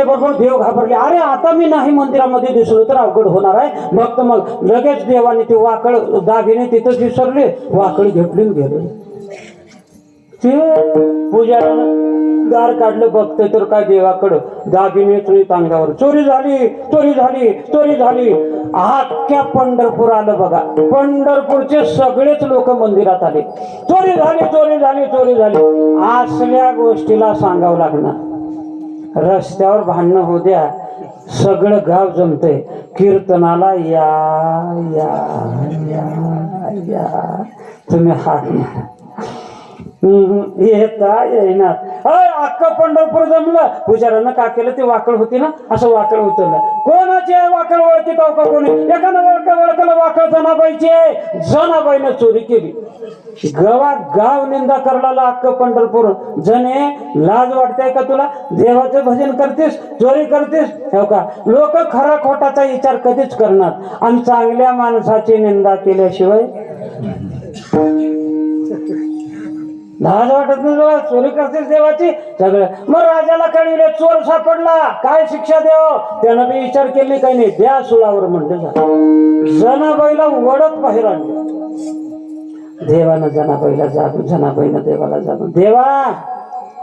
Speaker 4: बरोबर देव घाबरले. अरे आता मी नाही मंदिरामध्ये दिसलो तर अवघड होणार आहे. भक्त मग लगेच देवाने ती वाकड दागिने तिथं विसरले. वाकड घेतली गेले. ते पूजाऱ्यानं दार काढलं, बघतोय तर काय देवाकडं दागिनेच नाहीत अंगावर. चोरी झाली, चोरी झाली, चोरी झाली. अख्ख्या पंढरपूर आलं बघा. पंढरपूरचे सगळेच लोक मंदिरात आले. चोरी झाली, चोरी झाली, चोरी झाली. असल्या गोष्टीला सांगावं लागणार. रस्त्यावर भांडणं होऊ द्या, सगळं गाव जमतंय कीर्तनाला. या या या या तुम्ही हात मारा. येता येईना. अख्खं पंढरपूर जमलं. पुजाऱ्यानं का केलं, ते वाकड होती ना, असं वाकड उतरलं. कोणाचे वाकड ओळखीत का कोणी? एखादं ओळखलं वाकड जनाबाईचे. जनाबाईनं चोरी केली. गाव निंदा करला अख्खं पंढरपूर. जने लाज वाटते का तुला? देवाचं भजन करतेस, चोरी करतेस. हो का? लोक खरा खोटाचा विचार कधीच करणार, आणि चांगल्या माणसाची निंदा केल्याशिवाय लाज वाटत नाही तुला? चोरी करतेस देवाची सगळं. मग राजाला कळले, चोर सापडला, काय शिक्षा द्याव? त्यानं बी विचार केली, काही नाही, द्या सुळावर म्हणलं. जनाबाईला वडत बाहेर आणलं. देवानं जनाबाईला जागून, जनाबाईनं देवाला जागून, देवा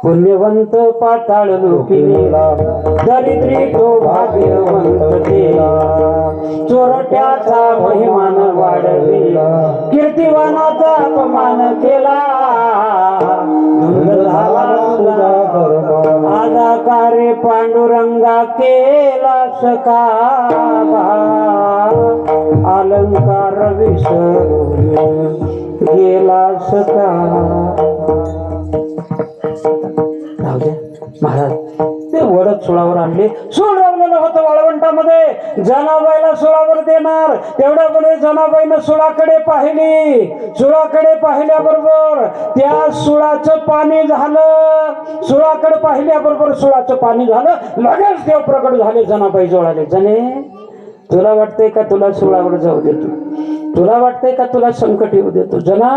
Speaker 4: पुण्यवंत पाताळ लोकी नेला, दरिद्री तो भाग्यवंत केला. चोरट्याचा महिमान वाढविला, कीर्तिवानाचा अपमान केला. आदाकारे पांडुरंगा केला सकाबा, अलंकार विसरून गेला सका. महाराज ते वडत सुळावर आणले. सूळ रावलेलं होतं वाळवंटामध्ये. जनाबाईला सुळावर देणार तेवढ्यामुळे जनाबाईनं सुळाकडे पाहिली. सुळाकडे पाहिल्याबरोबर त्या सुळाचं पाणी झालं. सुळाकडे पाहिल्याबरोबर सुळाचं पाणी झालं. लगेच देव प्रकट झाले, जनाबाई जोडाले. जने तुला वाटतंय का तुला सुळावर जाऊ देतो? तुला वाटतंय का तुला संकट येऊ देतो? जना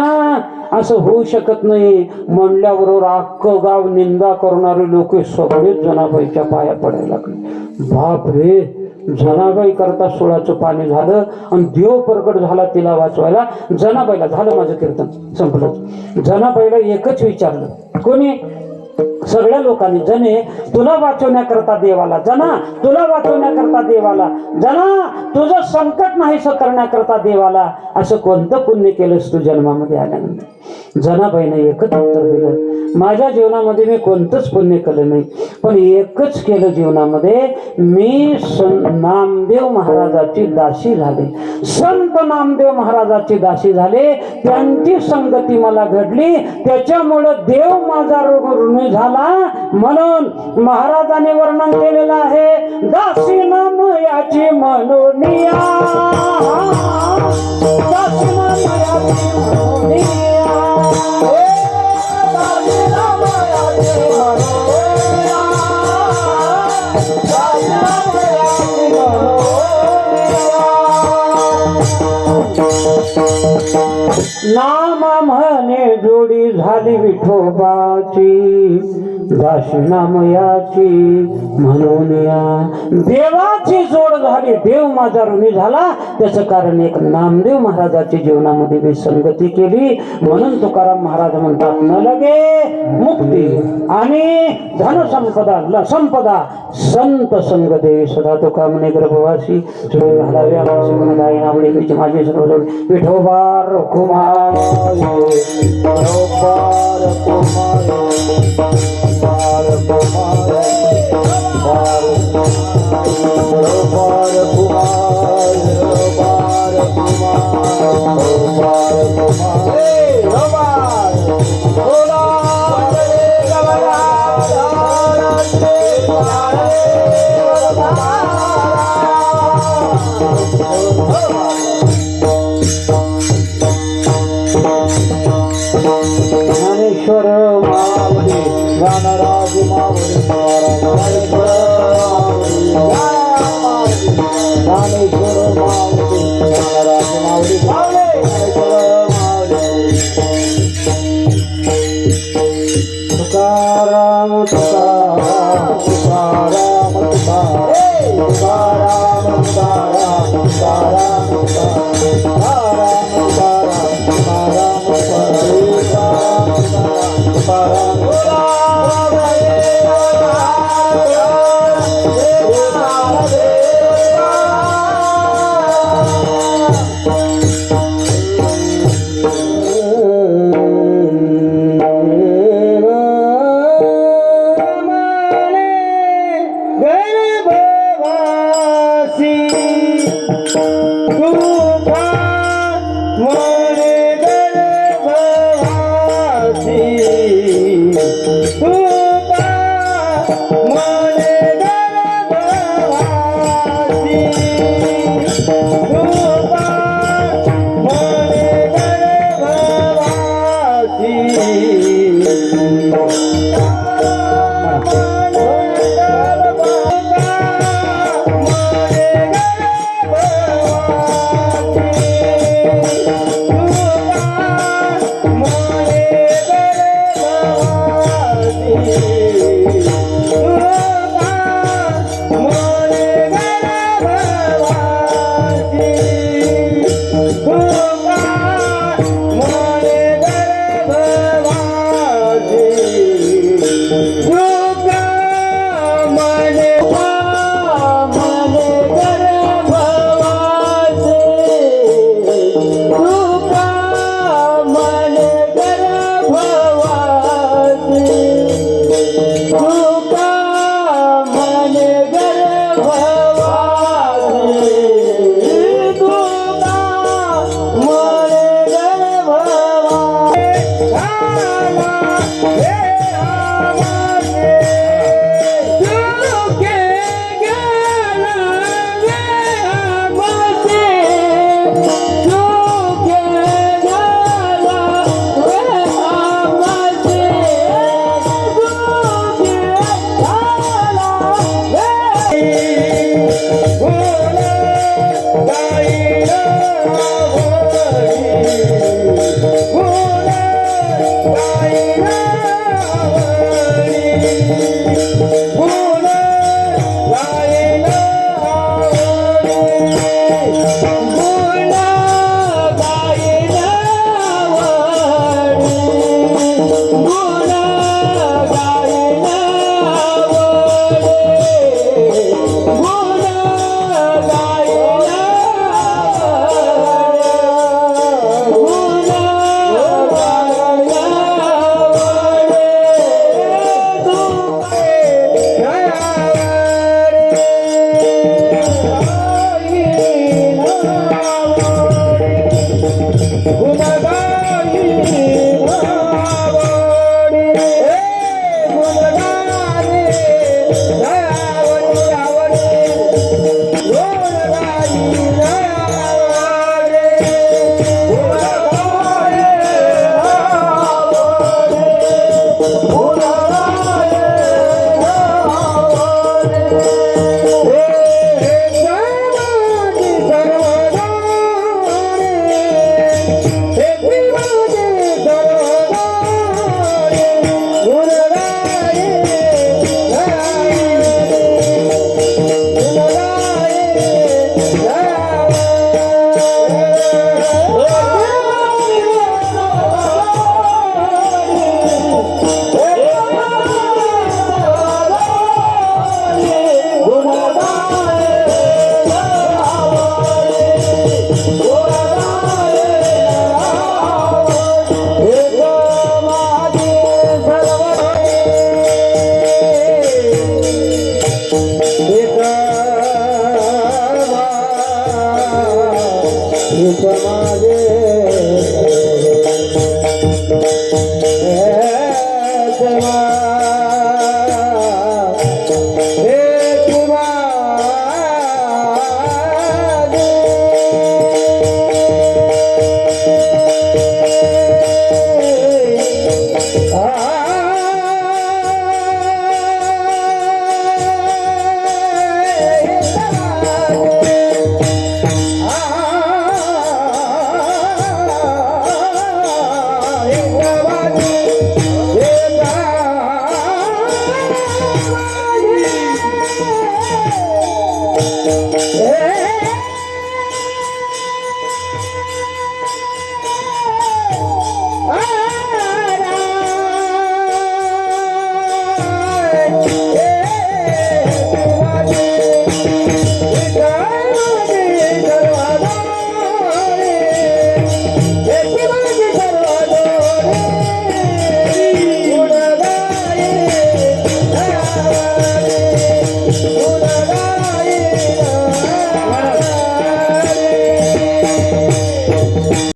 Speaker 4: असं होऊ शकत नाही म्हणल्याबरोबर अख्खं गाव निंदा करणारे लोक सगळेच जनाबाईच्या पाया पडायला लागले. बाप रे, जनाबाई करता सुळाचं पाणी झालं आणि देव प्रकट झाला तिला वाचवायला. जनाबाईला झालं माझं कीर्तन संपलं. जनाबाईला एकच विचारलं, कोणी? सगळ्या लोकांनी. जने तुला वाचवण्याकरता देवाला, जना तुला वाचवण्याकरता देवाला, जना तुझं संकट नाहीसं करण्याकरता देवाला असं कोणतं पुण्य केलंस तू जन्मामध्ये आल्यानंतर? जनाबाईने एकच उत्तर दिलं, माझ्या जीवनामध्ये मी कोणतंच पुण्य केलं नाही, पण एकच केलं जीवनामध्ये, मी नामदेव महाराजाची दासी झाले. संत नामदेव महाराजाची दासी झाले. त्यांची संगती मला घडली, त्याच्यामुळं देव माझा ऋणी झाला. म्हणून महाराजांनी वर्णन केलेलं आहे, दासी नाम याची मनोनिया, दासी नाम याची मनोनिया. नामा म्हणे जोडी झाली विठोबाची, दासी नामयाची म्हणून या. देवाची जोड झाली, देव माझा ऋणी झाला. त्याचं कारण एक, नामदेव महाराजाची जीवनामध्ये मी संगती केली. म्हणून तुकाराम महाराज म्हणतात, न लगे मुक्ती आणि धनसंपदा संपदा संत संग दे सदा. तुका म्हणे गर्भवासी सुरे घालावे आमचे गुण गाई नावडे माझे सर्व विठोबार कुमार ज्ञानेश्वर मावली ज्ञानराज मावली ज्ञानेश्वर मावली ज्ञानराज मावली तुकाराम तुकाराम तुकाराम तुकाराम तुकाराम तुकाराम तुकाराम
Speaker 5: Hey